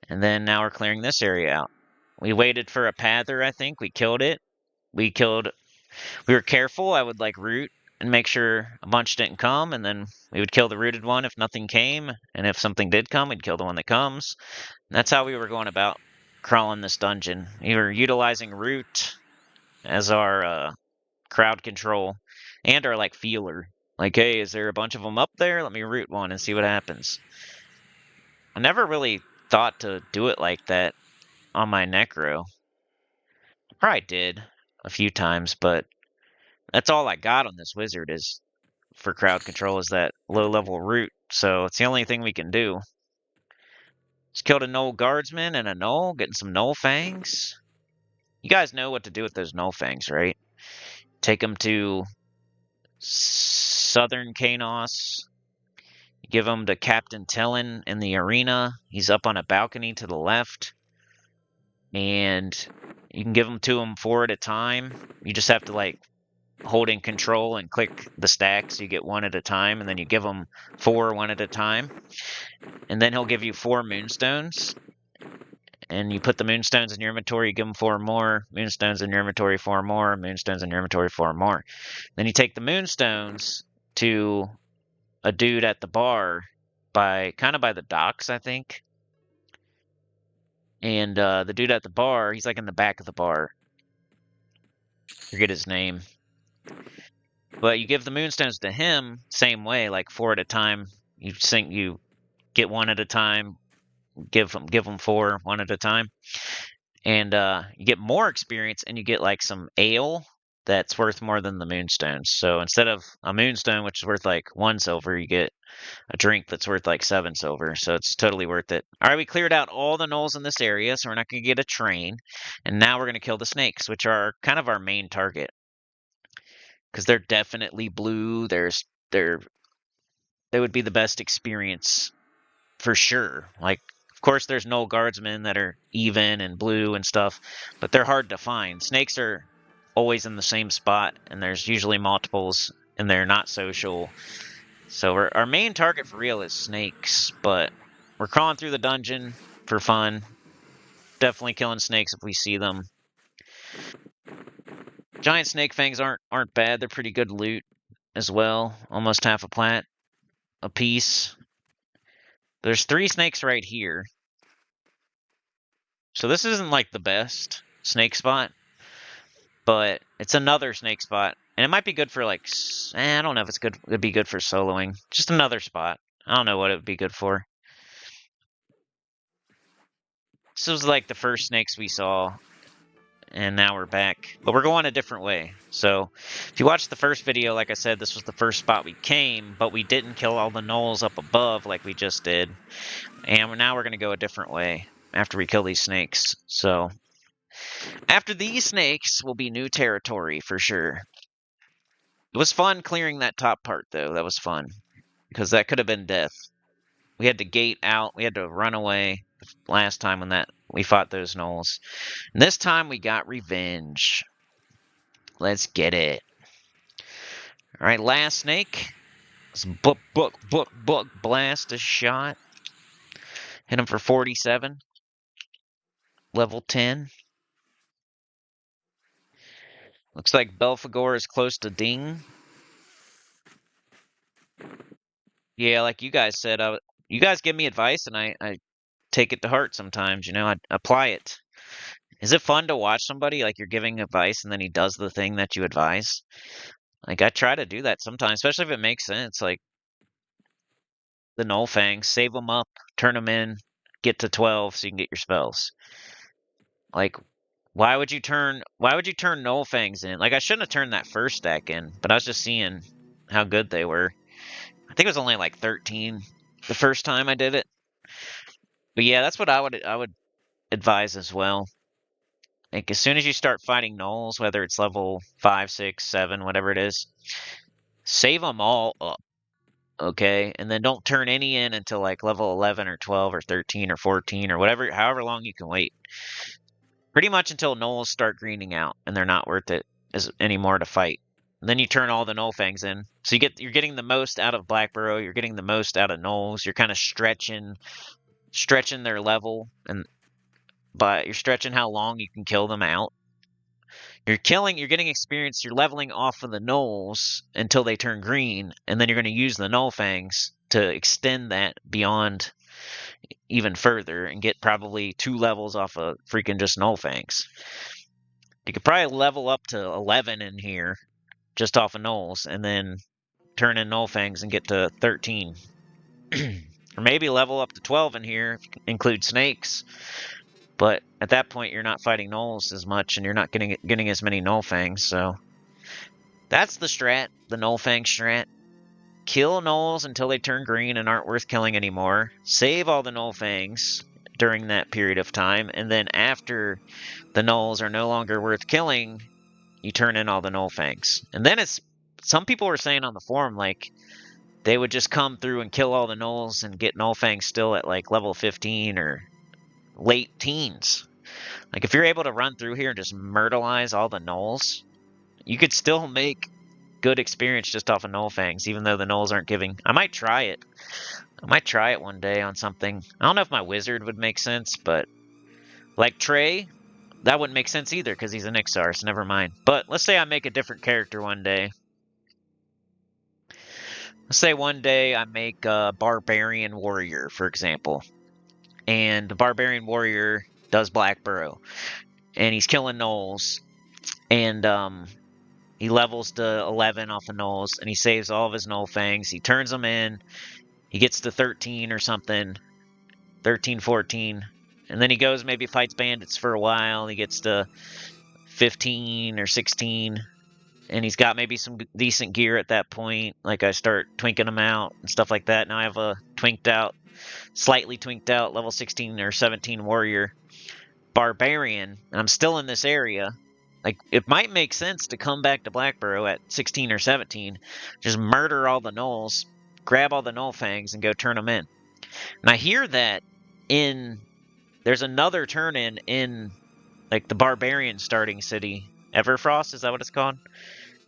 And then now we're clearing this area out. We waited for a pather, I think. We killed it. We were careful. I would like root and make sure a bunch didn't come, and then we would kill the rooted one if nothing came, and if something did come, we'd kill the one that comes. And that's how we were going about crawling this dungeon. We were utilizing root as our crowd control and our like feeler. Like, hey, is there a bunch of them up there? Let me root one and see what happens. I never really thought to do it like that on my necro. I probably did a few times, but that's all I got on this wizard is for crowd control is that low level root. So it's the only thing we can do. Just killed a Gnoll guardsman and a Gnoll, getting some Gnoll fangs. You guys know what to do with those Gnoll fangs, right? Take them to Southern Kanos. Give them to Captain Tellin in the arena. He's up on a balcony to the left. And you can give them to him 4 at a time. You just have to like hold in control and click the stack so you get 1 at a time, and then you give him 4 1 at a time. And then he'll give you 4 moonstones. And you put the moonstones in your inventory, you give them 4 more, moonstones in your inventory, 4 more, moonstones in your inventory, 4 more. Then you take the moonstones to a dude at the bar kind of by the docks, I think. And the dude at the bar, he's like in the back of the bar. Forget his name. But you give the moonstones to him, same way, like 4 at a time. You get 1 at a time, give them 4 1 at a time, and you get more experience, and you get like some ale that's worth more than the moonstones. So instead of a moonstone, which is worth like 1 silver, you get a drink that's worth like 7 silver. So it's totally worth it. All right, we cleared out all the gnolls in this area, so we're not going to get a train. And now we're going to kill the snakes, which are kind of our main target. Because they're definitely blue. They would be the best experience for sure. Like, of course, there's gnoll guardsmen that are even and blue and stuff, but they're hard to find. Snakes are always in the same spot, and there's usually multiples, and they're not social. So our main target for real is snakes, but we're crawling through the dungeon for fun. Definitely killing snakes if we see them. Giant snake fangs aren't bad. They're pretty good loot as well. Almost half a plat a piece. There's 3 snakes right here. So this isn't like the best snake spot, but it's another snake spot. And it might be good for like, I don't know if it's good. It'd be good for soloing. Just another spot. I don't know what it would be good for. This was like the first snakes we saw, and now we're back. But we're going a different way. So if you watched the first video, like I said, this was the first spot we came, but we didn't kill all the gnolls up above like we just did. And now we're going to go a different way after we kill these snakes. So after these snakes will be new territory for sure. It was fun clearing that top part, though. That was fun. Because that could have been death. We had to gate out. We had to run away last time when we fought those gnolls. And this time we got revenge. Let's get it. Alright, last snake. Let's book, blast a shot. Hit him for 47. Level 10. Looks like Belphegor is close to Ding. Yeah, like you guys said, you guys give me advice, and I take it to heart sometimes. You know, I apply it. Is it fun to watch somebody like you're giving advice and then he does the thing that you advise? Like I try to do that sometimes, especially if it makes sense. Like the Null Fangs, save them up, turn them in, get to 12 so you can get your spells. Like, why would you turn Null Fangs in? Like I shouldn't have turned that first stack in, but I was just seeing how good they were. I think it was only like 13 the first time I did it. But yeah, that's what I would advise as well. Like as soon as you start fighting gnolls, whether it's level 5, 6, 7, whatever it is, save them all up, okay? And then don't turn any in until like level 11 or 12 or 13 or 14 or whatever, however long you can wait. Pretty much until gnolls start greening out and they're not worth it anymore to fight. And then you turn all the Null Fangs in. So you're getting the most out of Blackburrow, you're getting the most out of gnolls, you're kind of stretching their level, but you're stretching how long you can kill them out. You're getting experience, you're leveling off of the gnolls until they turn green, and then you're going to use the Null Fangs to extend that beyond even further and get probably 2 levels off of freaking just Null Fangs. You could probably level up to 11 in here just off of gnolls, and then turn in Null Fangs and get to 13. Or maybe level up to 12 in here, if you include snakes. But at that point, you're not fighting gnolls as much, and you're not getting as many Null Fangs. So that's the strat, the Null Fang strat. Kill gnolls until they turn green and aren't worth killing anymore. Save all the Null Fangs during that period of time, and then after the gnolls are no longer worth killing, you turn in all the Null Fangs. And then some people were saying on the forum like they would just come through and kill all the gnolls and get Null Fangs still at like level 15 or late teens. Like if you're able to run through here and just myrtleize all the gnolls, you could still make good experience just off of Null Fangs, even though the gnolls aren't giving. I might try it. I might try it one day on something. I don't know if my wizard would make sense, but like Trey, that wouldn't make sense either because he's an Ixar, so never mind. But let's say I make a different character one day. Let's say one day I make a Barbarian Warrior, for example. And the Barbarian Warrior does Blackburrow. And he's killing gnolls. And he levels to 11 off of gnolls. And he saves all of his Null Fangs. He turns them in. He gets to 13 or something. 13, 14. And then he goes, maybe fights bandits for a while. He gets to 15 or 16. and he's got maybe some decent gear at that point. Like I start twinking him out and stuff like that. Now I have a slightly twinked out level 16 or 17 warrior barbarian, and I'm still in this area. Like, it might make sense to come back to Blackburrow at 16 or 17, just murder all the gnolls, grab all the gnoll fangs, and go turn them in. And I hear that there's another turn in like the barbarian starting city, Everfrost, is that what it's called?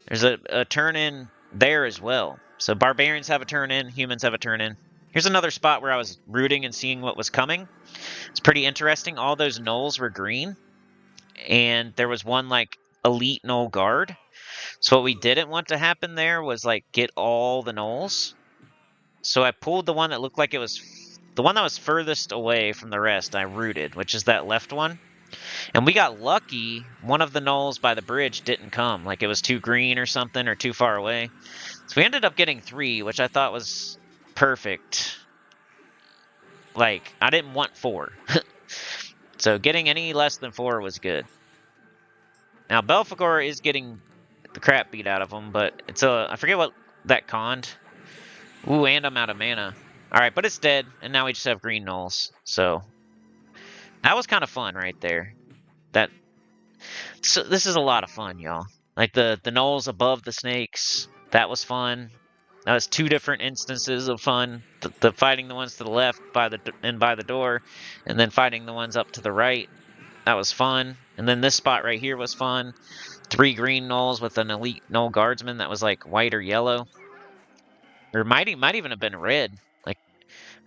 There's a turn in there as well. So barbarians have a turn in, humans have a turn in. Here's another spot where I was rooting and seeing what was coming. It's pretty interesting. All those gnolls were green, and there was one like elite gnoll guard. So what we didn't want to happen there was like get all the gnolls. So I pulled the one that looked like it was the one that was furthest away from the rest. I rooted, which is that left one. And we got lucky. One of the gnolls by the bridge didn't come. Like it was too green or something, or too far away. So we ended up getting 3, which I thought was perfect. Like, I didn't want 4. So getting any less than 4 was good. Now, Belphegor is getting the crap beat out of him, but it's I forget what that conned. Ooh, and I'm out of mana. Alright, but it's dead, and now we just have green gnolls. So, that was kind of fun right there. So this is a lot of fun, y'all. Like the gnolls above the snakes, that was fun. That was 2 different instances of fun. The fighting the ones to the left by the door, and then fighting the ones up to the right. That was fun. And then this spot right here was fun. 3 green gnolls with an elite gnoll guardsman that was like white or yellow. Or might even have been red. Like,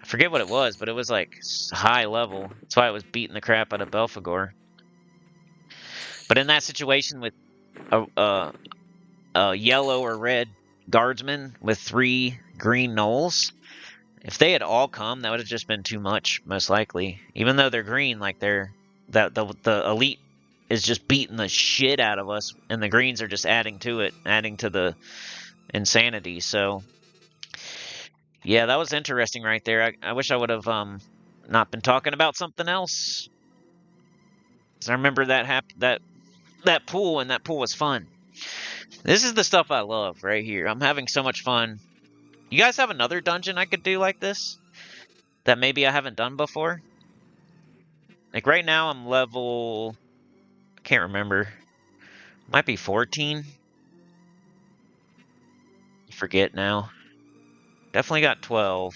I forget what it was, but it was like high level. That's why it was beating the crap out of Belphegor. But in that situation with a yellow or red guardsman with 3 green gnolls, if they had all come, that would have just been too much, most likely. Even though they're green, like the elite is just beating the shit out of us, and the greens are just adding to it, adding to the insanity. So, yeah, that was interesting right there. I wish I would have not been talking about something else. 'Cause I remember that pool, and that pool was fun. This is the stuff I love right here. I'm having so much fun. You guys have another dungeon I could do like this that maybe I haven't done before? Like right now I'm level, I can't remember. Might be 14. Forget now. Definitely got 12.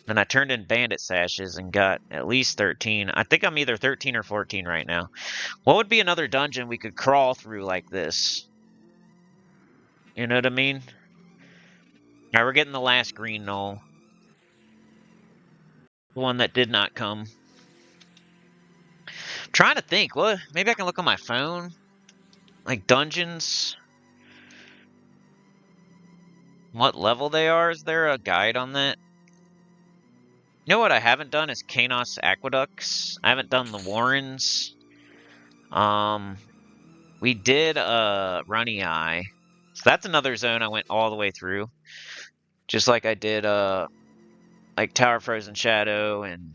Then I turned in bandit sashes and got at least 13. I think I'm either 13 or 14 right now. What would be another dungeon we could crawl through like this? You know what I mean? Alright, we're getting the last green gnoll. The one that did not come. I'm trying to think. What? Maybe I can look on my phone? Like dungeons? What level they are? Is there a guide on that? You know what I haven't done is Kanos Aqueducts. I haven't done the Warrens. We did Runny Eye. So that's another zone I went all the way through. Just like I did like Tower of Frozen Shadow and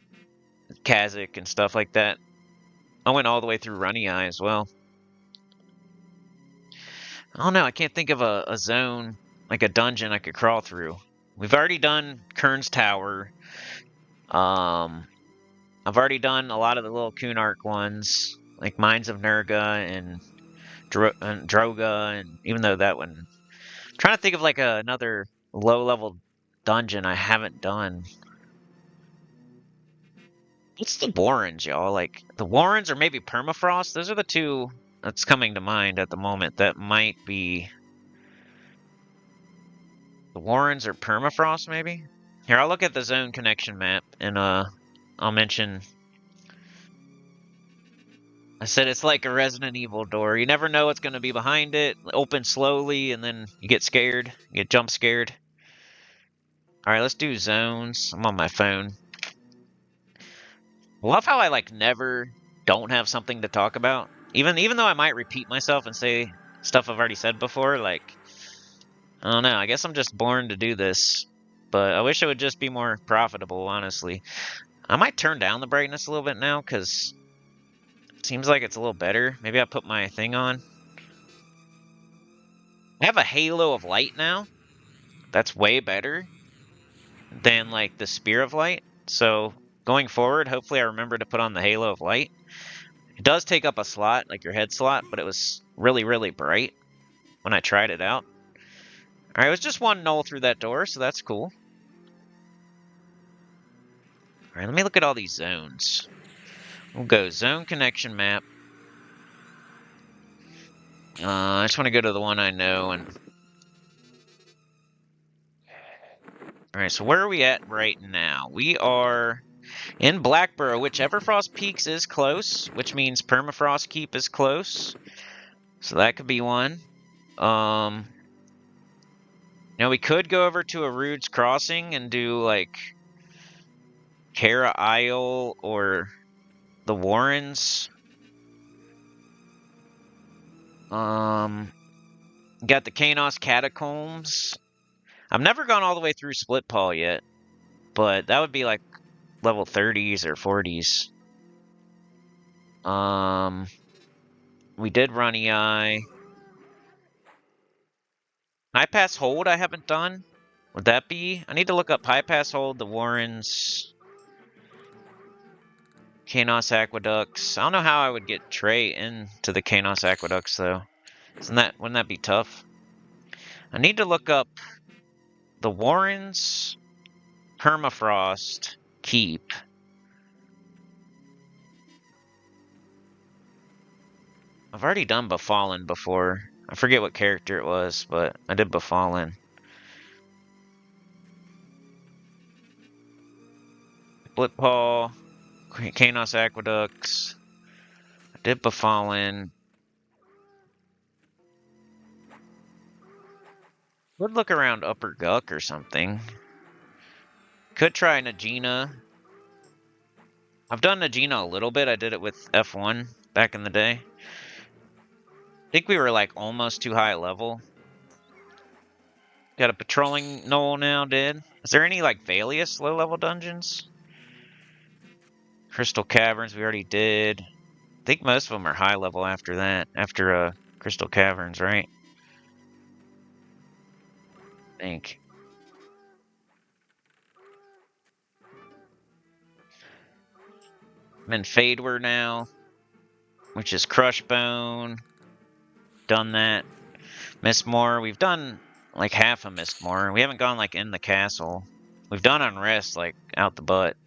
Kazakh and stuff like that. I went all the way through Runny Eye as well. I don't know, I can't think of a zone, like a dungeon I could crawl through. We've already done Kern's Tower. I've already done a lot of the little Kunark ones, like Mines of Nurga and Droga, and even though that one... I'm trying to think of like another low-level dungeon I haven't done. What's the Warrens, y'all? Like, the Warrens or maybe Permafrost? Those are the 2 that's coming to mind at the moment that might be... The Warrens or Permafrost, maybe? Here, I'll look at the zone connection map, and I'll mention... I said it's like a Resident Evil door. You never know what's going to be behind it. Open slowly, and then you get scared. You get jump scared. Alright, let's do zones. I'm on my phone. Love how I, like, never don't have something to talk about. Even though I might repeat myself and say stuff I've already said before, like... I don't know, I guess I'm just born to do this. But I wish it would just be more profitable, honestly. I might turn down the brightness a little bit now, because... Seems like it's a little better. Maybe I'll put my thing on. I have a halo of light now. That's way better than like the spear of light. So going forward, hopefully I remember to put on the halo of light. It does take up a slot, like your head slot, but it was really, really bright when I tried it out. All right, it was just one null through that door, so that's cool. All right, let me look at all these zones. We'll go zone connection map. I just want to go to the one I know. And all right, so where are we at right now? We are in Blackburrow, which Everfrost Peaks is close, which means Permafrost Keep is close. So that could be one. Now we could go over to a Rude's Crossing and do like Kara Isle or the Warrens. Got the Kanos Catacombs. I've never gone all the way through Split Paw yet, but that would be like level 30s or 40s. We did Runny Eye. High Pass Hold I haven't done. Would that be? I need to look up High Pass Hold, the Warrens, Kanos Aqueducts. I don't know how I would get Trey into the Kanos Aqueducts though. Wouldn't that be tough? I need to look up the Warrens, Permafrost, Keep. I've already done Befallen before. I forget what character it was, but I did Befallen. Blitpaw, Kanos Aqueducts. I did Befallen. Would look around Upper Guck or something. Could try Najina. I've done Najina a little bit. I did it with F1 back in the day. I think we were like almost too high level. Got a patrolling knoll now, did. Is there any like Valius low level dungeons? Crystal Caverns we already did. I think most of them are high level after that. After Crystal Caverns, right? I think. I'm in Fadewar now, which is Crushbone. Done that. Mistmoor, we've done like half of Mistmoor. We haven't gone like in the castle. We've done Unrest like out the butt.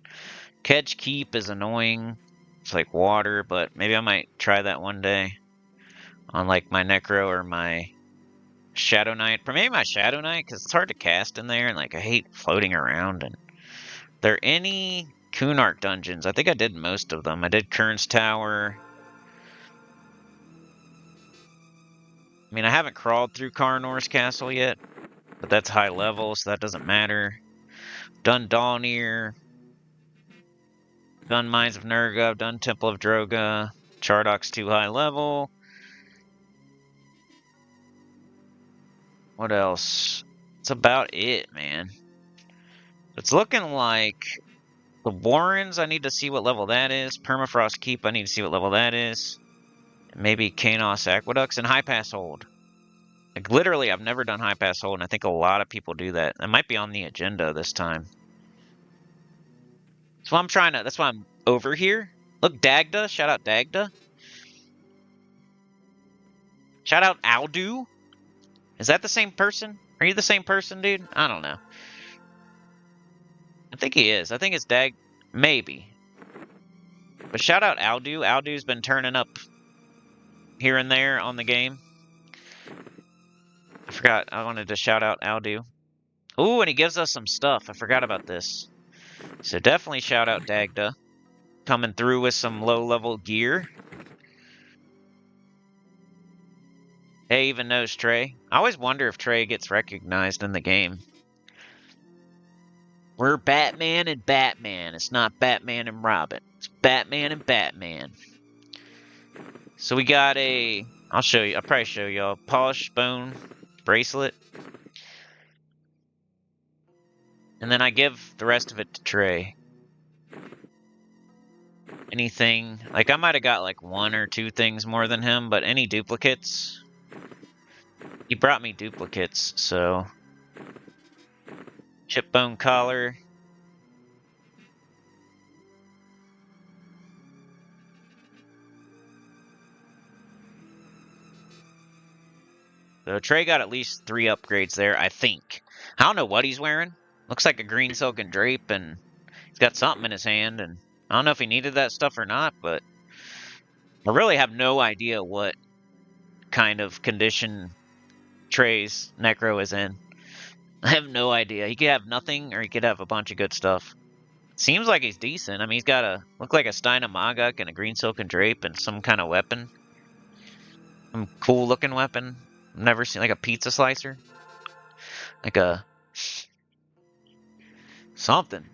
Kedge Keep is annoying. It's like water, but maybe I might try that one day on like my Necro or my Shadow Knight. Maybe my Shadow Knight, because it's hard to cast in there, and like I hate floating around. And there any Kunark dungeons? I think I did most of them. I did Kern's Tower. I mean, I haven't crawled through Karnor's castle yet, but that's high level, so that doesn't matter. Done Dawnir. Done Mines of Nurga. I've done Temple of Droga. Chardok's too high level. What else? That's about it, man. It's looking like the Warrens, I need to see what level that is. Permafrost Keep, I need to see what level that is. Maybe Kanos Aqueducts and High Pass Hold. Like literally, I've never done High Pass Hold, and I think a lot of people do that. It might be on the agenda this time. So I'm trying to. That's why I'm over here. Look, Dagda. Shout out Dagda. Shout out Aldu. Is that the same person? Are you the same person, dude? I don't know. I think he is. I think it's Dag. Maybe. But shout out Aldu. Aldu's been turning up here and there on the game. I forgot. I wanted to shout out Aldu. Ooh, and he gives us some stuff. I forgot about this. So definitely shout out Dagda. Coming through with some low-level gear. Hey, even knows Trey. I always wonder if Trey gets recognized in the game. We're Batman and Batman. It's not Batman and Robin. It's Batman and Batman. So we got a... I'll show you. I'll probably show y'all. Polished bone bracelet. And then I give the rest of it to Trey. Anything... Like, I might have got like one or two things more than him, but any duplicates... He brought me duplicates, so chipbone collar. So Trey got at least 3 upgrades there, I think. I don't know what he's wearing. Looks like a green silken drape, and he's got something in his hand, and I don't know if he needed that stuff or not, but I really have no idea what kind of condition Trey's Necro is in. I have no idea. He could have nothing, or he could have a bunch of good stuff. Seems like he's decent. I mean, he's got a look like a Stein of Magok and a green silken drape and some kind of weapon. Some cool looking weapon. I've never seen, like a pizza slicer. Like a something.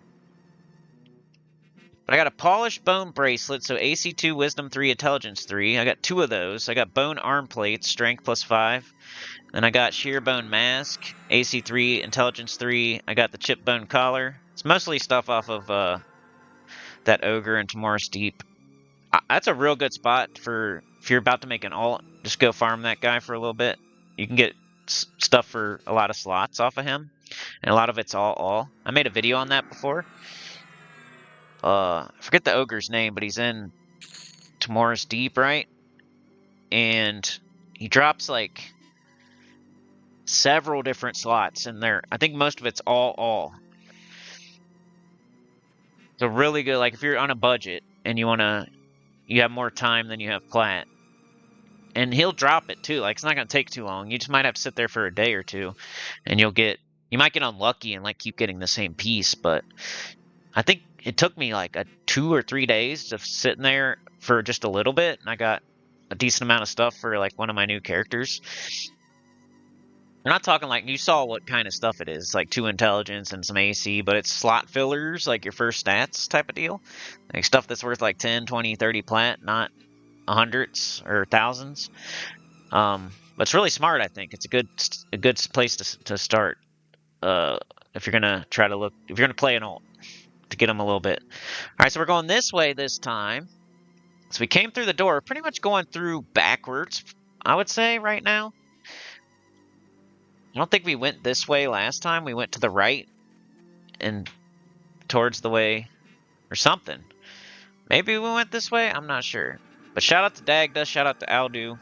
But I got a polished bone bracelet, so AC 2, Wisdom 3, Intelligence 3. I got 2 of those. I got bone arm plates, Strength +5. Then I got sheer bone mask, AC 3, Intelligence 3. I got the chip bone collar. It's mostly stuff off of that ogre in Tomorrow's Deep. That's a real good spot for if you're about to make an alt. Just go farm that guy for a little bit. You can get stuff for a lot of slots off of him, and a lot of it's all. I made a video on that before. I forget the ogre's name, but he's in Tomorrow's Deep, right? And he drops like several different slots in there. I think most of it's all. So really good, like if you're on a budget and you have more time than you have plat. And he'll drop it too. Like it's not gonna take too long. You just might have to sit there for a day or two, and you might get unlucky and like keep getting the same piece. But I think it took me like 2 or 3 days of sitting there for just a little bit, and I got a decent amount of stuff for like one of my new characters. I'm not talking like you saw what kind of stuff it is, like 2 intelligence and some AC, but it's slot fillers, like your first stats type of deal. Like stuff that's worth like 10, 20, 30 plat, not hundreds or thousands. But it's really smart, I think. It's a good place to start. If you're gonna play an ult to get them a little bit. All right, so we're going this way this time. So we came through the door, pretty much going through backwards, I would say right now. I don't think we went this way last time. We went to the right and towards the way or something. Maybe we went this way? I'm not sure. But shout out to Dagda, shout out to Aldu.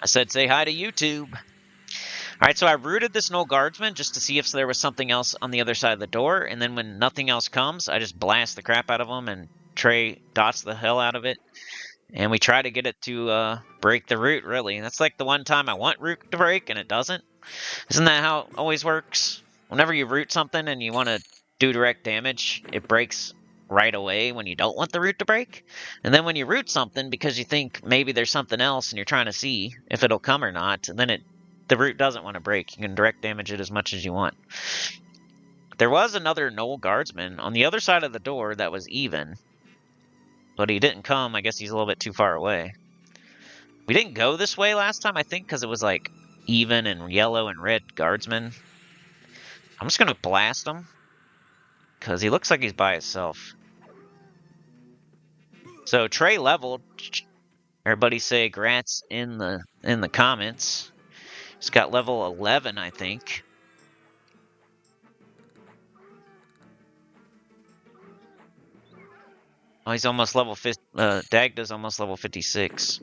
I said say hi to YouTube. Alright, so I rooted this Null Guardsman just to see if there was something else on the other side of the door, and then when nothing else comes, I just blast the crap out of him, and Trey dots the hell out of it. And we try to get it to break the root, really. That's like the one time I want root to break, and it doesn't. Isn't that how it always works? Whenever you root something and you want to do direct damage, it breaks right away when you don't want the root to break. And then when you root something because you think maybe there's something else and you're trying to see if it'll come or not, and then the root doesn't want to break. You can direct damage it as much as you want. There was another Null Guardsman on the other side of the door that was even, but he didn't come. I guess he's a little bit too far away. We didn't go this way last time, I think, because it was like even and yellow and red guardsmen. I'm just gonna blast him because he looks like he's by himself. So Trey leveled. Everybody say grats in the comments. He's got level 11, I think. Oh, he's almost level 50. Dagda's almost level 56.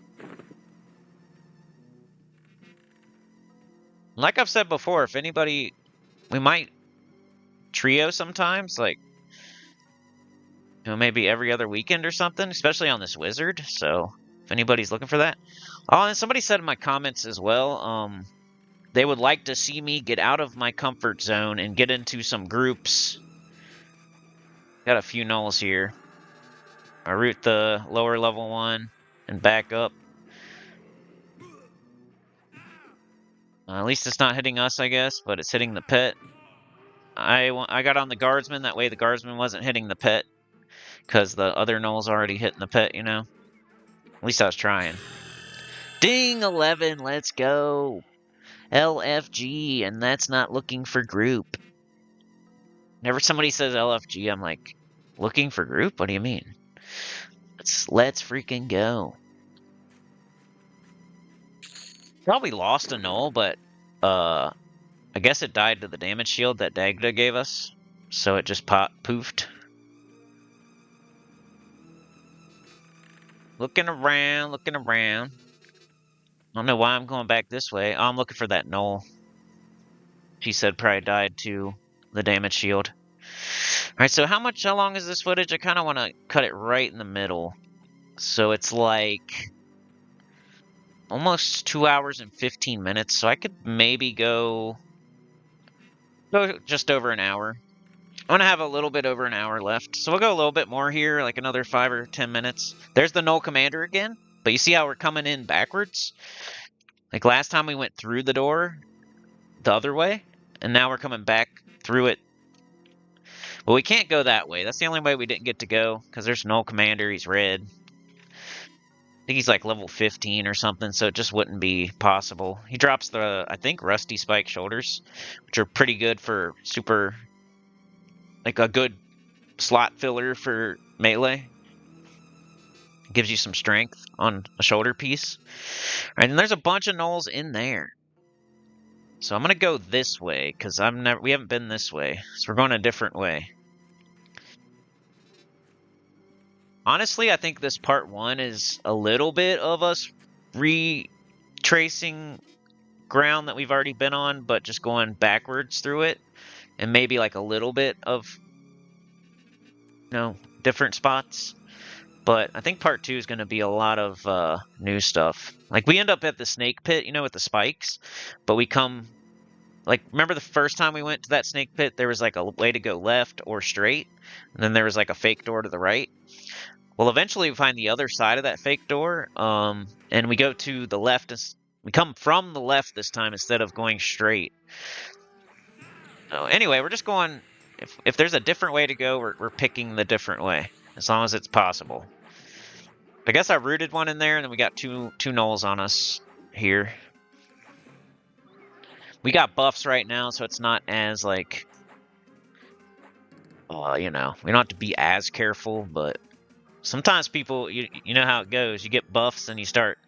Like I've said before, if anybody, we might trio sometimes, like, you know, maybe every other weekend or something, especially on this wizard. So if anybody's looking for that. Oh, and somebody said in my comments as well, they would like to see me get out of my comfort zone and get into some groups. Got a few nulls here. I root the lower level one and back up. At least it's not hitting us, I guess, but it's hitting the pet. I got on the guardsman, that way the guardsman wasn't hitting the pet, because the other null's already hitting the pet, you know? At least I was trying. Ding, 11, let's go! LFG, and that's not looking for group. Whenever somebody says LFG, I'm like, looking for group? What do you mean? Let's freaking go. Probably lost a null, but I guess it died to the damage shield that Dagda gave us, so it just poofed. Looking around, looking around. I don't know why I'm going back this way. Oh, I'm looking for that null. She said probably died to the damage shield. Alright, so how long is this footage? I kind of want to cut it right in the middle. So it's like almost 2 hours and 15 minutes. So I could maybe go just over an hour. I'm going to have a little bit over an hour left. So we'll go a little bit more here, like another 5 or 10 minutes. There's the null commander again. But you see how we're coming in backwards? Like last time we went through the door the other way. And now we're coming back through it. Well, we can't go that way. That's the only way we didn't get to go. Because there's null commander. He's red. I think he's like level 15 or something, so it just wouldn't be possible. He drops the, I think, Rusty Spike Shoulders, which are pretty good for super, like a good slot filler for melee. It gives you some strength on a shoulder piece. All right, and there's a bunch of gnolls in there. So I'm going to go this way, because we haven't been this way. So we're going a different way. Honestly, I think this part 1 is a little bit of us retracing ground that we've already been on, but just going backwards through it, and maybe like a little bit of, different spots. But I think part 2 is going to be a lot of new stuff. Like we end up at the snake pit, with the spikes, but we come, like, remember the first time we went to that snake pit, there was like a way to go left or straight, and then there was like a fake door to the right. Well, eventually we find the other side of that fake door, and we go to the left. We come from the left this time instead of going straight. So anyway, we're just going. If there's a different way to go, we're picking the different way as long as it's possible. I guess I rooted one in there, and then we got two gnolls on us here. We got buffs right now, so it's not as like, we don't have to be as careful, but. Sometimes people, you know how it goes. You get buffs and you start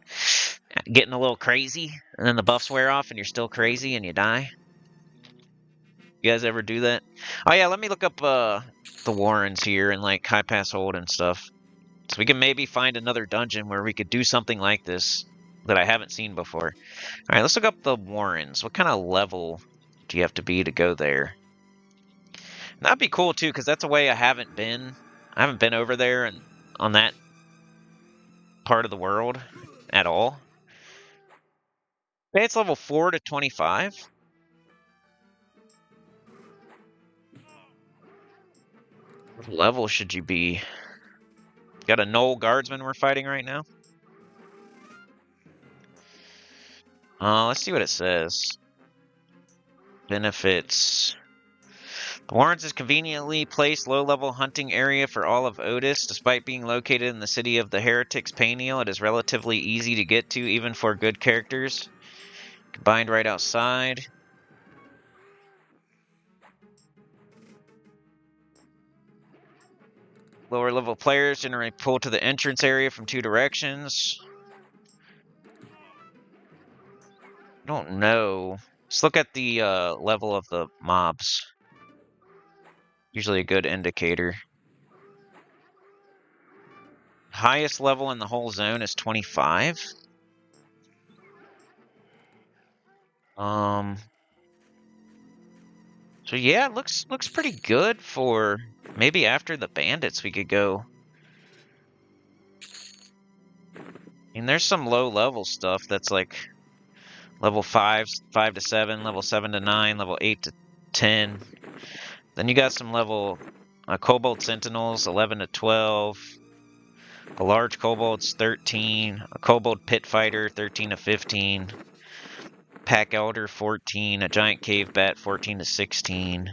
getting a little crazy, and then the buffs wear off and you're still crazy and you die. You guys ever do that? Oh yeah, let me look up the Warrens here and like high pass hold and stuff. So we can maybe find another dungeon where we could do something like this that I haven't seen before. Alright, let's look up the Warrens. What kind of level do you have to be to go there? And that'd be cool too, because that's a way I haven't been. I haven't been over there and on that part of the world at all. Okay, it's level 4 to 25. What level should you be? Got a Gnoll guardsman we're fighting right now. Let's see what it says. Benefits. The Warrens is conveniently placed low-level hunting area for all of Otis. Despite being located in the city of the Heretics Paniel, it is relatively easy to get to, even for good characters. Combined right outside. Lower level players generally pull to the entrance area from 2 directions. I don't know. Let's look at the level of the mobs. Usually a good indicator. Highest level in the whole zone is 25. So yeah, it looks pretty good for maybe after the bandits we could go. I mean, there's some low level stuff that's like level 5 to 7, level 7 to 9, level 8 to 10. Then you got some level Kobold Sentinels, 11 to 12. A large Kobold's 13. A Kobold Pit Fighter, 13 to 15. Pack Elder, 14. A Giant Cave Bat, 14 to 16.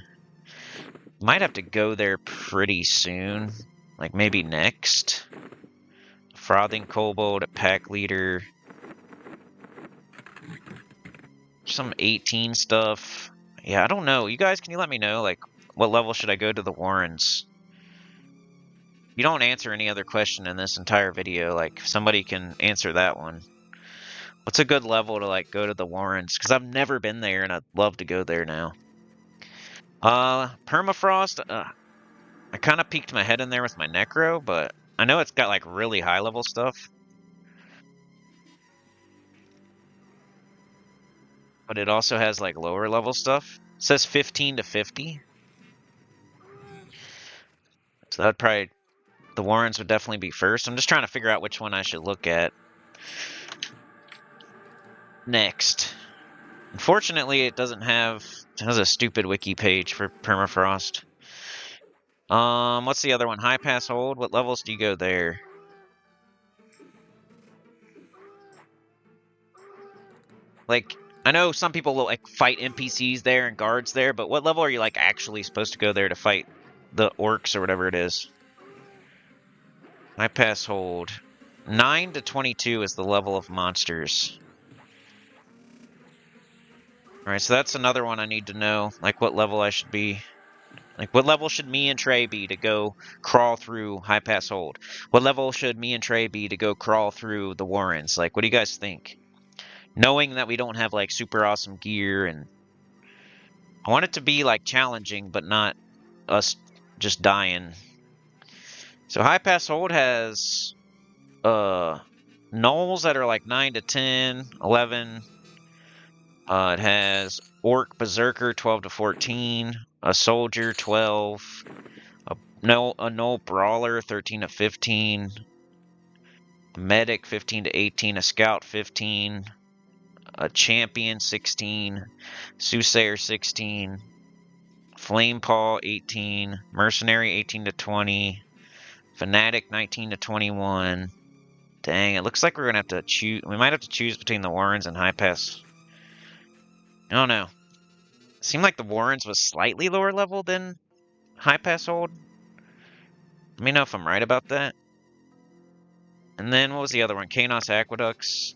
Might have to go there pretty soon. Like maybe next. Frothing Kobold, a Pack Leader. some 18 stuff. Yeah, I don't know. You guys, can you let me know, like, what level should I go to the Warrens? You don't answer any other question in this entire video. Like, somebody can answer that one. What's a good level to, like, go to the Warrens? Because I've never been there, and I'd love to go there now. Permafrost, I kind of peeked my head in there with my Necro, but I know it's got, like, really high-level stuff. But it also has, like, lower-level stuff. It says 15 to 50. So that'd probably... The Warrens would definitely be first. I'm just trying to figure out which one I should look at next. Unfortunately, it doesn't have... It has a stupid wiki page for Permafrost. What's the other one? High Pass Hold? What levels do you go there? Like, I know some people will, like, fight NPCs there and guards there, but what level are you, like, actually supposed to go there to fight the orcs or whatever it is? High Pass Hold. 9 to 22 is the level of monsters. Alright, so that's another one I need to know, like, what level I should be. Like, what level should me and Trey be to go crawl through High Pass Hold? What level should me and Trey be to go crawl through the Warrens? Like, what do you guys think? Knowing that we don't have, like, super awesome gear, and I want it to be, like, challenging, but not us just dying. So High Pass Hold has gnolls that are like 9 to 10, 11. It has Orc Berserker 12 to 14, a Soldier 12, a Gnoll Brawler 13 to 15, a Medic 15 to 18, a Scout 15, a Champion 16, Soothsayer 16, Flamepaw 18, Mercenary 18 to 20, Fanatic 19 to 21. Dang, it looks like we're gonna have to choose. We might have to choose between the Warrens and High Pass. I don't know. It seemed like the Warrens was slightly lower level than High Pass Hold. Let me know if I'm right about that. And then what was the other one? Kanos Aqueducts.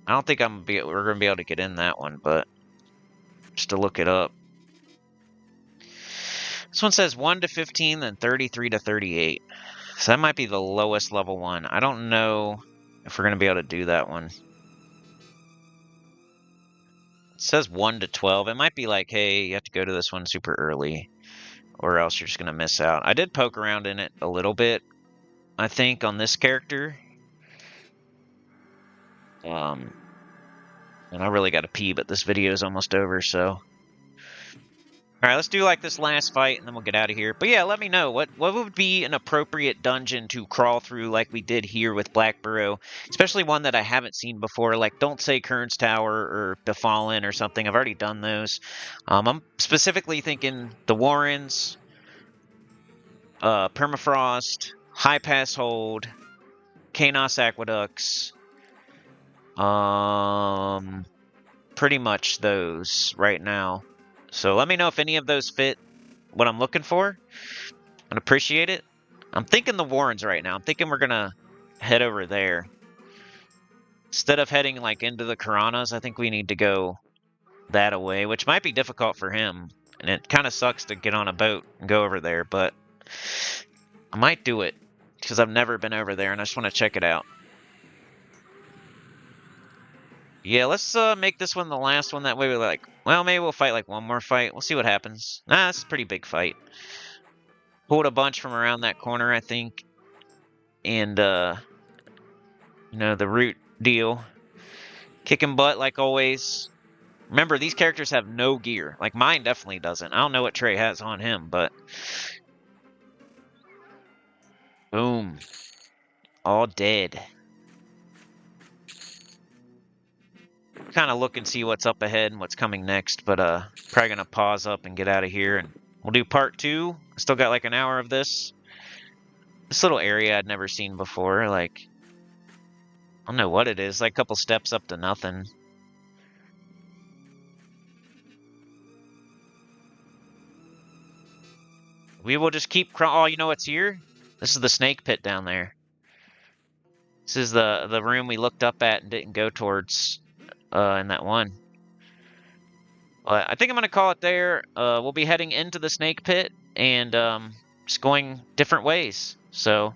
I don't think we're gonna be able to get in that one, but just to look it up. This one says 1 to 15, then 33 to 38. So that might be the lowest level one. I don't know if we're gonna be able to do that one. It says 1 to 12. It might be like, hey, you have to go to this one super early, or else you're just going to miss out. I did poke around in it a little bit, I think, on this character. And I really got to pee, but this video is almost over, so... Alright, let's do like this last fight, and then we'll get out of here. But yeah, let me know, what would be an appropriate dungeon to crawl through like we did here with Blackburrow? Especially one that I haven't seen before, like don't say Kern's Tower or Befallen or something. I've already done those. I'm specifically thinking the Warrens, Permafrost, High Pass Hold, Kanos Aqueducts, pretty much those right now. So let me know if any of those fit what I'm looking for. I'd appreciate it. I'm thinking the Warrens right now. I'm thinking we're gonna head over there. Instead of heading like into the Karanas, I think we need to go that away, which might be difficult for him. And it kind of sucks to get on a boat and go over there, but I might do it because I've never been over there and I just want to check it out. Yeah, let's make this one the last one. That way we're like, well, maybe we'll fight like one more fight. We'll see what happens. Nah, it's a pretty big fight. Pulled a bunch from around that corner, I think. And, you know, the root deal. Kicking butt like always. Remember, these characters have no gear. Like, mine definitely doesn't. I don't know what Trey has on him, but... Boom. All dead. Kind of look and see what's up ahead and what's coming next, but probably gonna pause up and get out of here, and we'll do part 2. I still got like an hour of this. This little area I'd never seen before, like, I don't know what it is, like a couple steps up to nothing. We will just keep crawling. Oh, you know what's here? This is the snake pit down there. This is the room we looked up at and didn't go towards in that one. But I think I'm going to call it there. We'll be heading into the snake pit and just going different ways. So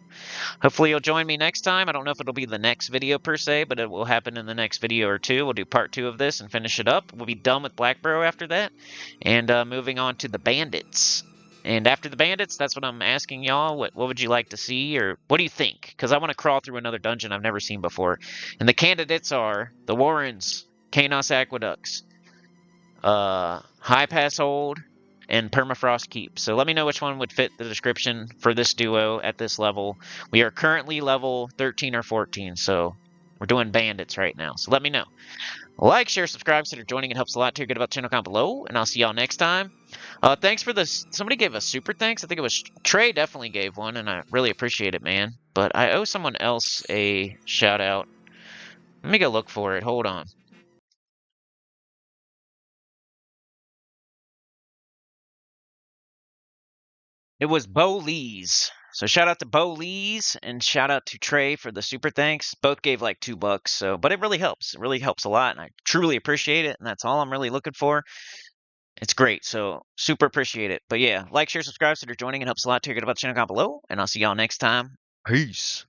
hopefully you'll join me next time. I don't know if it'll be the next video per se, but it will happen in the next video or two. We'll do part 2 of this and finish it up. We'll be done with Blackburrow after that and moving on to the bandits. And after the bandits, that's what I'm asking y'all. What would you like to see, or what do you think? Because I want to crawl through another dungeon I've never seen before. And the candidates are the Warrens, Kanos Aqueducts, High Pass Hold, and Permafrost Keep. So let me know which one would fit the description for this duo at this level. We are currently level 13 or 14, so we're doing bandits right now. So let me know. Like, share, subscribe, consider joining. It helps a lot to get about the channel comment below, and I'll see y'all next time. Thanks for this. Somebody gave a super thanks. I think it was Trey definitely gave one, and I really appreciate it, man. But I owe someone else a shout out. Let me go look for it. Hold on. It was Bo Lees. So shout out to Bo Lees and shout out to Trey for the super thanks. Both gave like $2, so but it really helps. It really helps a lot, and I truly appreciate it. And that's all I'm really looking for. It's great, so super appreciate it. But yeah, like, share, subscribe, so you're joining. It helps a lot to get about the channel down below, and I'll see y'all next time. Peace.